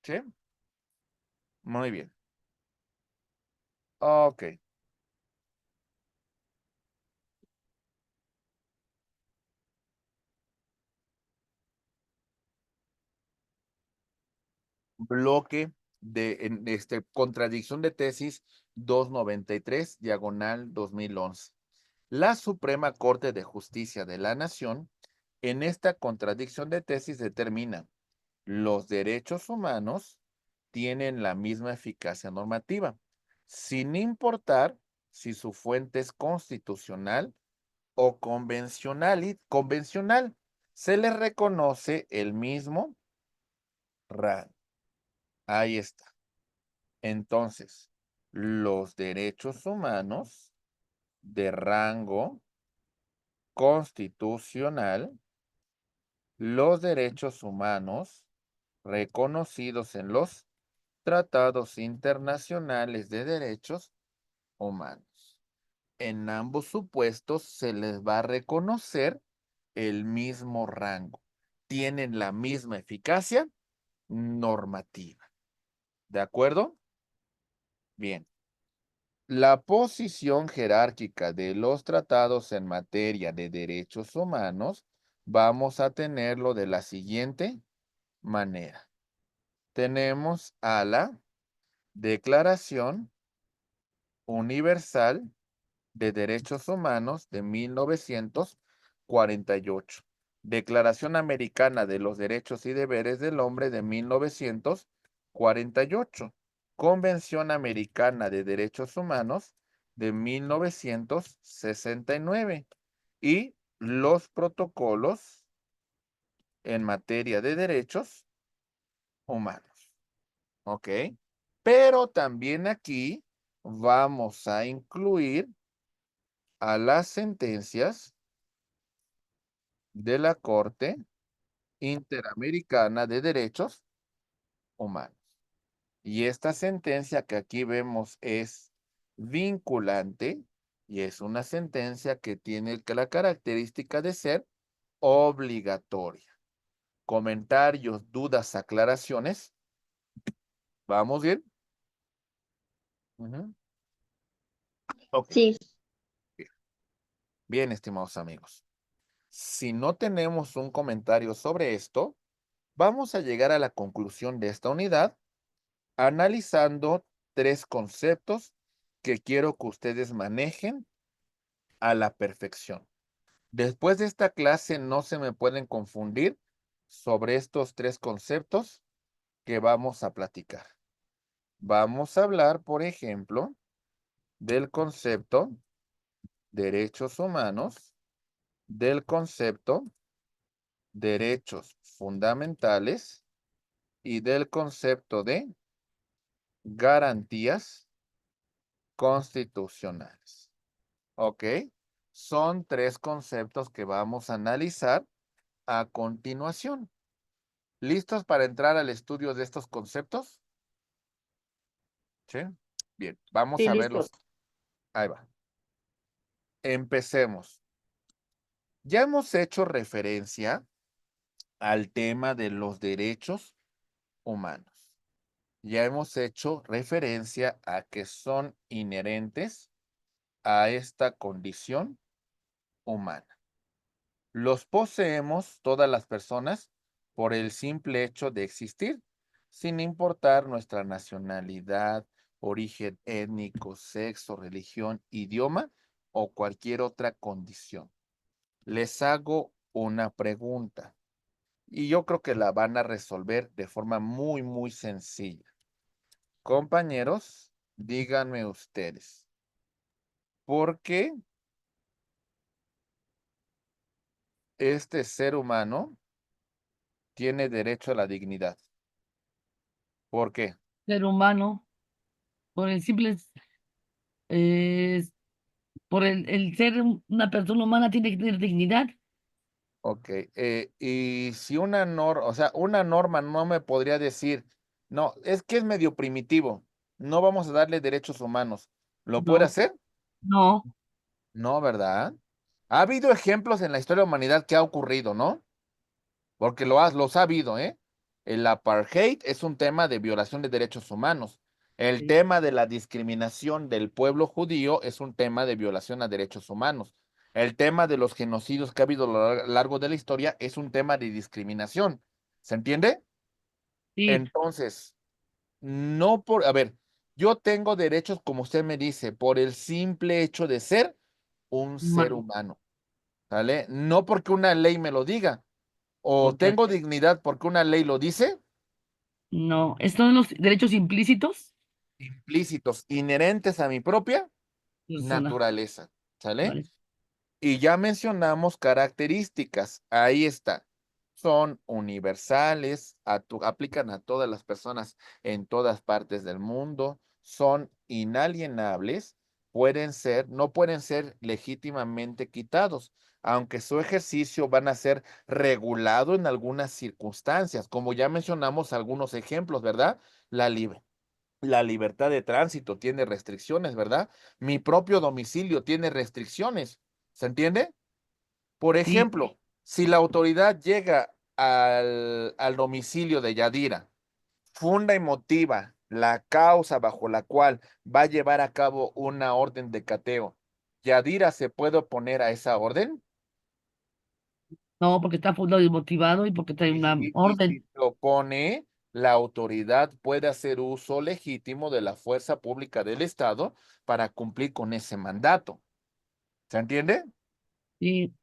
¿Sí? Muy bien. Ok. Bloque contradicción de tesis 293, diagonal 2011. La Suprema Corte de Justicia de la Nación, en esta contradicción de tesis, determina: los derechos humanos tienen la misma eficacia normativa, sin importar si su fuente es constitucional o convencional. Se les reconoce el mismo rango. Ahí está. Entonces, los derechos humanos de rango constitucional, los derechos humanos reconocidos en los tratados internacionales de derechos humanos. En ambos supuestos se les va a reconocer el mismo rango. Tienen la misma eficacia normativa. ¿De acuerdo? Bien. La posición jerárquica de los tratados en materia de derechos humanos vamos a tenerlo de la siguiente manera. Tenemos a la Declaración Universal de Derechos Humanos de 1948, Declaración Americana de los Derechos y Deberes del Hombre de 1948, Convención Americana de Derechos Humanos de 1969 y los protocolos en materia de derechos humanos. ¿Ok? Pero también aquí vamos a incluir a las sentencias de la Corte Interamericana de Derechos Humanos. Y esta sentencia que aquí vemos es vinculante y es una sentencia que tiene la característica de ser obligatoria. Comentarios, dudas, aclaraciones. ¿Vamos bien? Ok. Sí. Bien, estimados amigos. Si no tenemos un comentario sobre esto, vamos a llegar a la conclusión de esta unidad analizando 3 conceptos que quiero que ustedes manejen a la perfección. Después de esta clase no se me pueden confundir sobre estos 3 conceptos que vamos a platicar. Vamos a hablar, por ejemplo, del concepto derechos humanos, del concepto derechos fundamentales y del concepto de garantías constitucionales. ¿Ok? Son 3 conceptos que vamos a analizar a continuación. ¿Listos para entrar al estudio de estos conceptos? ¿Sí? Bien, vamos Sí, a listo. verlos. Ahí va. Empecemos. Ya hemos hecho referencia al tema de los derechos humanos. Ya hemos hecho referencia a que son inherentes a esta condición humana. Los poseemos todas las personas por el simple hecho de existir, sin importar nuestra nacionalidad, origen étnico, sexo, religión, idioma o cualquier otra condición. Les hago una pregunta y yo creo que la van a resolver de forma muy, muy sencilla. Compañeros, díganme ustedes, ¿por qué este ser humano tiene derecho a la dignidad? ¿Por qué? Ser humano, por el simple, eh, por el ser una persona humana tiene que tener dignidad. Ok, y si una norma, o sea, una norma no me podría decir, no, es que es medio primitivo, no vamos a darle derechos humanos. ¿Lo puede No, hacer? no, No, ¿verdad? Ha habido ejemplos en la historia de la humanidad que ha ocurrido, ¿no? Porque los ha habido, ¿eh? El apartheid es un tema de violación de derechos humanos. El sí, tema de la discriminación del pueblo judío es un tema de violación a derechos humanos. El tema de los genocidios que ha habido a lo largo de la historia es un tema de discriminación. ¿Se entiende? sí, Entonces, no por, a ver, yo tengo derechos, como usted me dice, por el simple hecho de ser un ser Humano, humano, ¿sale? No porque una ley me lo diga, o correcto. tengo dignidad porque una ley lo dice, No, estos son los derechos implícitos, implícitos, inherentes a mi propia persona, naturaleza, ¿sale? ¿vale? Y ya mencionamos características. Ahí está. Son universales, aplican a todas las personas en todas partes del mundo, son inalienables, no pueden ser legítimamente quitados, aunque su ejercicio van a ser regulado en algunas circunstancias, como ya mencionamos algunos ejemplos, ¿verdad? La libre. La libertad de tránsito tiene restricciones, ¿verdad? Mi propio domicilio tiene restricciones. ¿Se entiende? Por Sí, ejemplo, si la autoridad llega al domicilio de Yadira, funda y motiva la causa bajo la cual va a llevar a cabo una orden de cateo, ¿Yadira se puede oponer a esa orden? no, porque está fundado y motivado y porque trae una Y si orden. se opone, la autoridad puede hacer uso legítimo de la fuerza pública del Estado para cumplir con ese mandato. ¿Se entiende? Sí,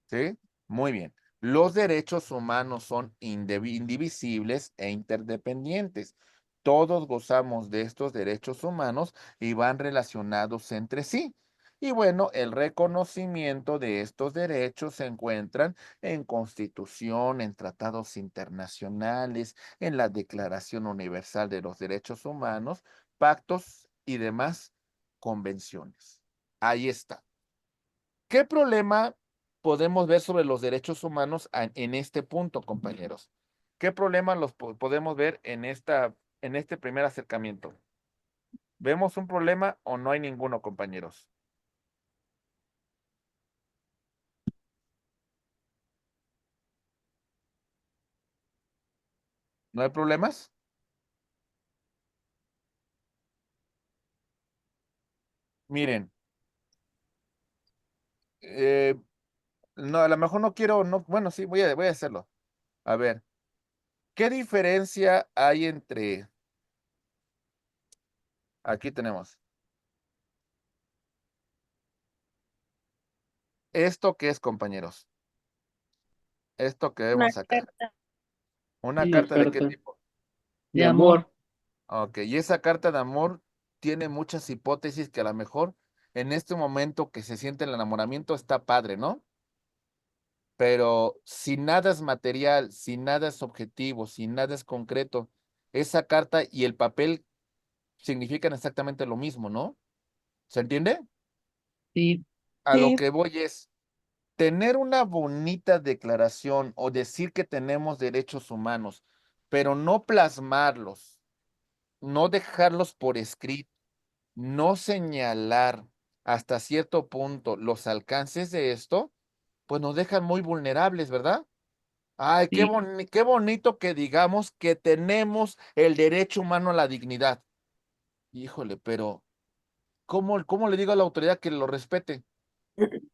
¿Sí? Muy bien. Los derechos humanos son indivisibles e interdependientes. Todos gozamos de estos derechos humanos y van relacionados entre sí. Y bueno, el reconocimiento de estos derechos se encuentran en Constitución, en tratados internacionales, en la Declaración Universal de los Derechos Humanos, pactos y demás convenciones. Ahí está. ¿Qué problema podemos ver sobre los derechos humanos en este punto, compañeros? ¿Qué problema podemos ver en este primer acercamiento? ¿Vemos un problema o no hay ninguno, compañeros? ¿No hay problemas? Miren, eh, no, a lo mejor no quiero, no, bueno, sí, voy a hacerlo. A ver, ¿qué diferencia hay entre, aquí tenemos, esto que es, compañeros? Esto que Una vemos acá. carta. ¿Una una carta de qué carta tipo? de amor. Ok, y esa carta de amor tiene muchas hipótesis que a lo mejor en este momento que se siente el enamoramiento está padre, ¿no? Pero si nada es material, si nada es objetivo, si nada es concreto, esa carta y el papel significan exactamente lo mismo, ¿no? ¿Se entiende? Sí, A lo Sí, que voy es tener una bonita declaración o decir que tenemos derechos humanos, pero no plasmarlos, no dejarlos por escrito, no señalar hasta cierto punto los alcances de esto, pues nos dejan muy vulnerables, ¿verdad? Ay, sí, qué bonito que digamos que tenemos el derecho humano a la dignidad. Híjole, pero ¿cómo le digo a la autoridad que lo respete?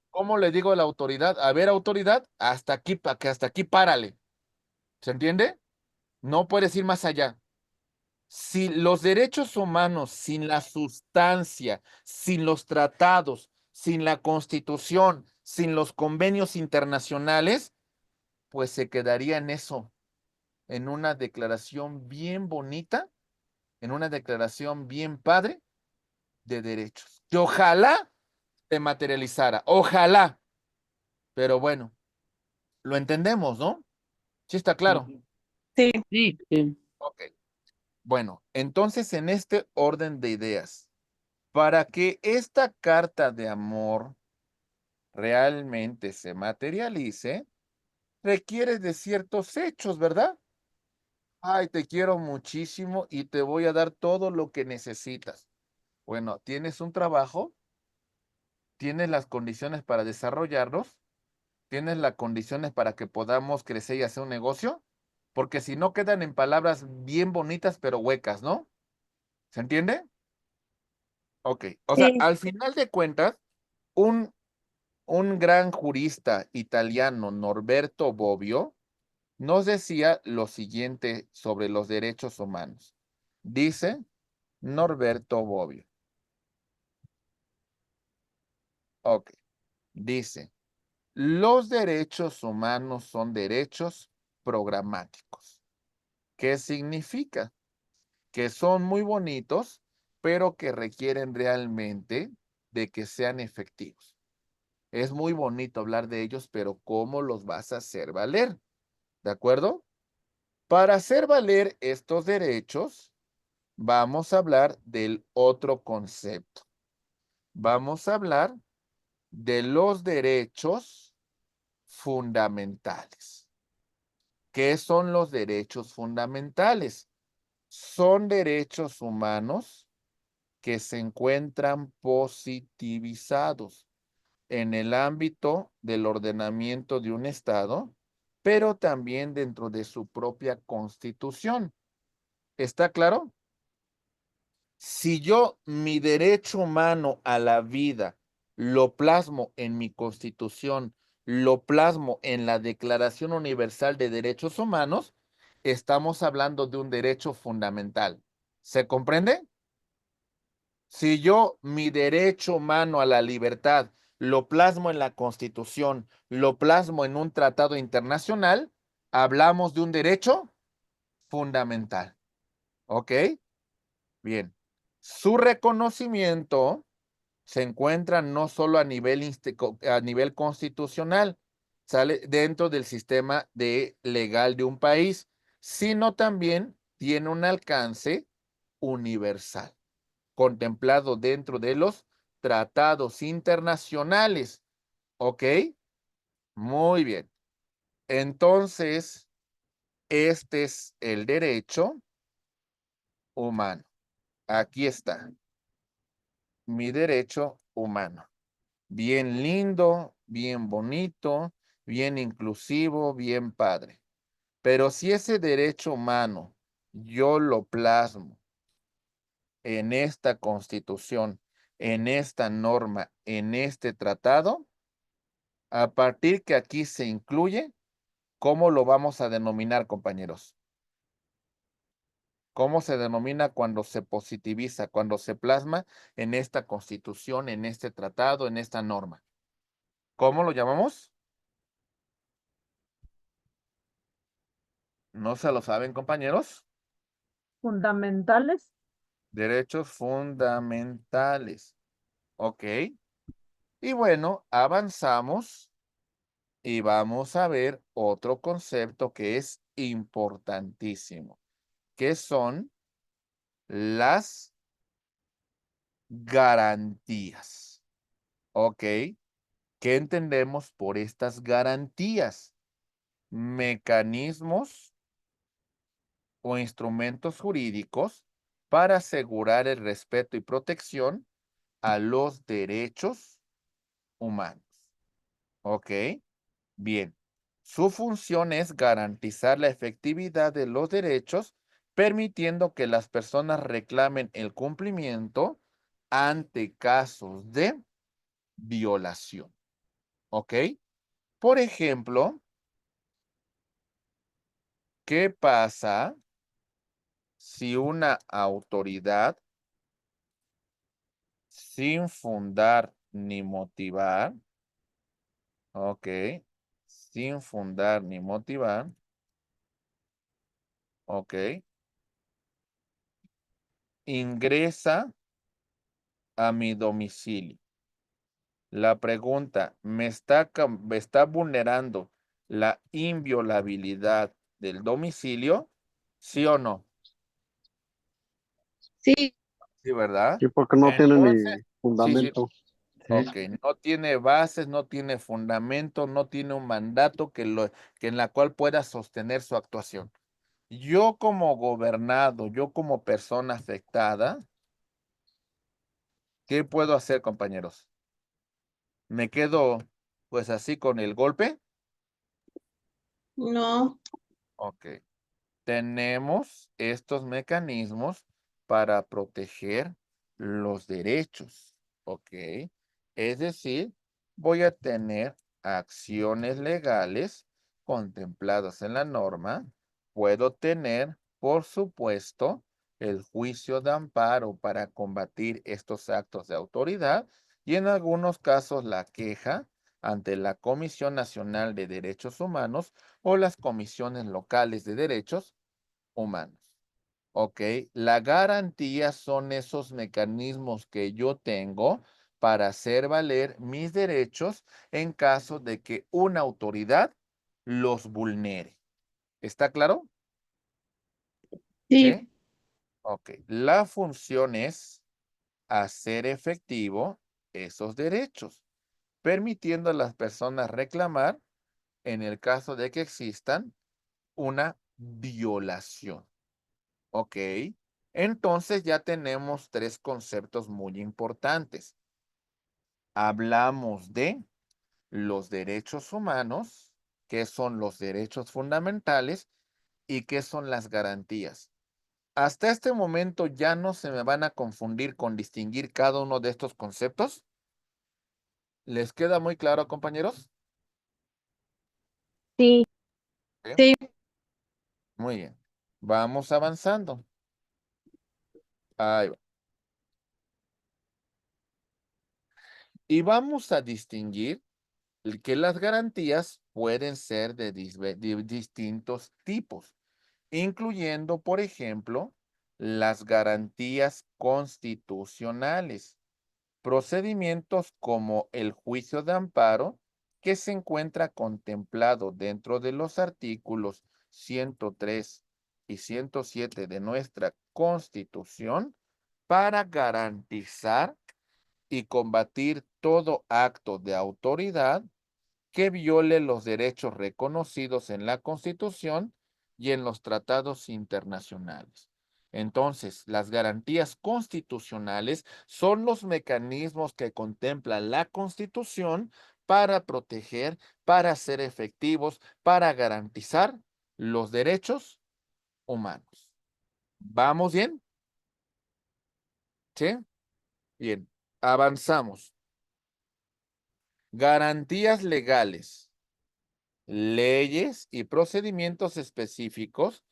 ¿Cómo le digo a la autoridad? A ver, autoridad, hasta aquí, que hasta aquí párale. ¿Se entiende? No puedes ir más allá. Si los derechos humanos, sin la sustancia, sin los tratados, sin la constitución, sin los convenios internacionales, pues se quedaría en eso, en una declaración bien bonita, en una declaración bien padre de derechos, que ojalá se materializara, ojalá, pero bueno, lo entendemos, ¿no? Sí está claro. sí. sí, sí. Ok, bueno, entonces en este orden de ideas, para que esta carta de amor realmente se materialice, requiere de ciertos hechos, ¿verdad? Ay, te quiero muchísimo y te voy a dar todo lo que necesitas. Bueno, tienes un trabajo, tienes las condiciones para desarrollarlos, tienes las condiciones para que podamos crecer y hacer un negocio, porque si no quedan en palabras bien bonitas pero huecas, ¿no? ¿Se entiende? Ok, o sea, Sí, al final de cuentas, un, un gran jurista italiano, Norberto Bobbio, nos decía lo siguiente sobre los derechos humanos. Dice Norberto Bobbio. Ok. Dice, los derechos humanos son derechos programáticos. ¿Qué significa? Que son muy bonitos, pero que requieren realmente de que sean efectivos. Es muy bonito hablar de ellos, pero ¿cómo los vas a hacer valer? ¿De acuerdo? Para hacer valer estos derechos, vamos a hablar del otro concepto. Vamos a hablar de los derechos fundamentales. ¿Qué son los derechos fundamentales? Son derechos humanos que se encuentran positivizados en el ámbito del ordenamiento de un Estado, pero también dentro de su propia constitución. ¿Está claro? Si yo mi derecho humano a la vida lo plasmo en mi constitución, lo plasmo en la Declaración Universal de Derechos Humanos, estamos hablando de un derecho fundamental. ¿Se comprende? Si yo mi derecho humano a la libertad lo plasmo en la Constitución, lo plasmo en un tratado internacional, hablamos de un derecho fundamental. ¿Ok? Bien. Su reconocimiento se encuentra no solo a nivel constitucional, sale dentro del sistema legal de un país, sino también tiene un alcance universal, contemplado dentro de los tratados internacionales. ¿Ok? Muy bien. Entonces, este es el derecho humano. Aquí está, mi derecho humano. Bien lindo, bien bonito, bien inclusivo, bien padre. Pero si ese derecho humano yo lo plasmo en esta constitución, en esta norma, en este tratado, a partir que aquí se incluye, ¿cómo lo vamos a denominar, compañeros? ¿Cómo se denomina cuando se positiviza, cuando se plasma en esta constitución, en este tratado, en esta norma? ¿Cómo lo llamamos? ¿No se lo saben, compañeros? Fundamentales. Derechos fundamentales. Ok. Y bueno, avanzamos y vamos a ver otro concepto que es importantísimo, que son las garantías. Ok. ¿Qué entendemos por estas garantías? Mecanismos o instrumentos jurídicos para asegurar el respeto y protección a los derechos humanos. ¿Ok? Bien. Su función es garantizar la efectividad de los derechos, permitiendo que las personas reclamen el cumplimiento ante casos de violación. ¿Ok? Por ejemplo, ¿qué pasa si una autoridad, sin fundar ni motivar, ok, sin fundar ni motivar, ok, ingresa a mi domicilio? La pregunta, ¿me está vulnerando la inviolabilidad del domicilio? ¿Sí o no? Sí, Sí, ¿verdad? Sí, porque no tiene Entonces, ni sí, sí, fundamento. ok, no tiene bases, no tiene fundamento, no tiene un mandato que en la cual pueda sostener su actuación. Yo como gobernado, yo como persona afectada, ¿qué puedo hacer, compañeros? ¿Me quedo pues así con el golpe? No, Ok. Tenemos estos mecanismos para proteger los derechos, ¿ok? Es decir, voy a tener acciones legales contempladas en la norma. Puedo tener, por supuesto, el juicio de amparo para combatir estos actos de autoridad y en algunos casos la queja ante la Comisión Nacional de Derechos Humanos o las comisiones locales de derechos humanos. ¿Ok? La garantía son esos mecanismos que yo tengo para hacer valer mis derechos en caso de que una autoridad los vulnere. ¿Está claro? Sí, Ok. La función es hacer efectivo esos derechos, permitiendo a las personas reclamar en el caso de que existan una violación. ¿Ok? Entonces ya tenemos tres conceptos muy importantes. Hablamos de los derechos humanos, qué son los derechos fundamentales y qué son las garantías. Hasta este momento ya no se me van a confundir con distinguir cada uno de estos conceptos. ¿Les queda muy claro, compañeros? Sí. ¿Sí? Sí. Muy bien. Vamos avanzando. Ahí va. Y vamos a distinguir que las garantías pueden ser de distintos tipos, incluyendo, por ejemplo, las garantías constitucionales, procedimientos como el juicio de amparo, que se encuentra contemplado dentro de los artículos 103 y 107 de nuestra Constitución para garantizar y combatir todo acto de autoridad que viole los derechos reconocidos en la Constitución y en los tratados internacionales. Entonces, las garantías constitucionales son los mecanismos que contempla la Constitución para proteger, para ser efectivos, para garantizar los derechos humanos. ¿Vamos bien? ¿Sí? Bien, avanzamos. Garantías legales, leyes y procedimientos específicos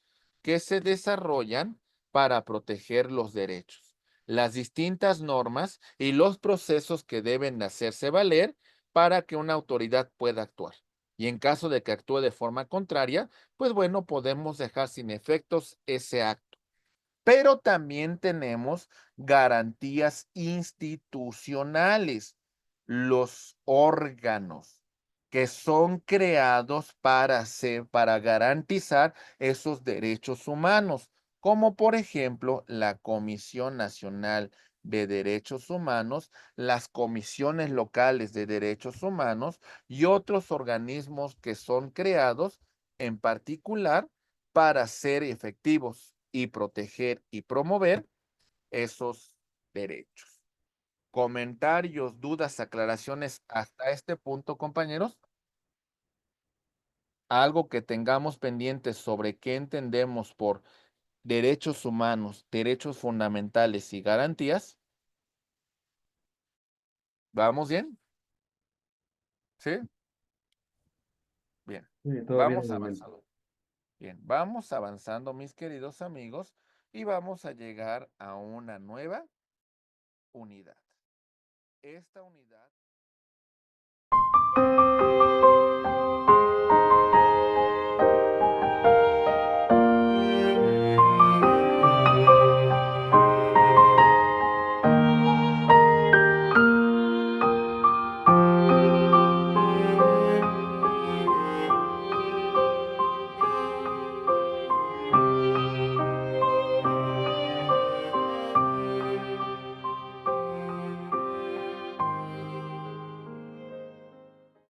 que se desarrollan para proteger los derechos, las distintas normas y los procesos que deben hacerse valer para que una autoridad pueda actuar. Y en caso de que actúe de forma contraria, pues bueno, podemos dejar sin efectos ese acto. Pero también tenemos garantías institucionales, los órganos que son creados para garantizar esos derechos humanos, como por ejemplo la Comisión Nacional de Derechos Humanos, las comisiones locales de derechos humanos y otros organismos que son creados en particular para ser efectivos y proteger y promover esos derechos. Comentarios, dudas, aclaraciones hasta este punto, compañeros. Algo que tengamos pendientes sobre qué entendemos por derechos humanos, derechos fundamentales y garantías. ¿Vamos bien? ¿Sí? Bien. Sí, todo bien Vamos de momento. avanzando. Bien, vamos avanzando, mis queridos amigos, y vamos a llegar a una nueva unidad. Esta unidad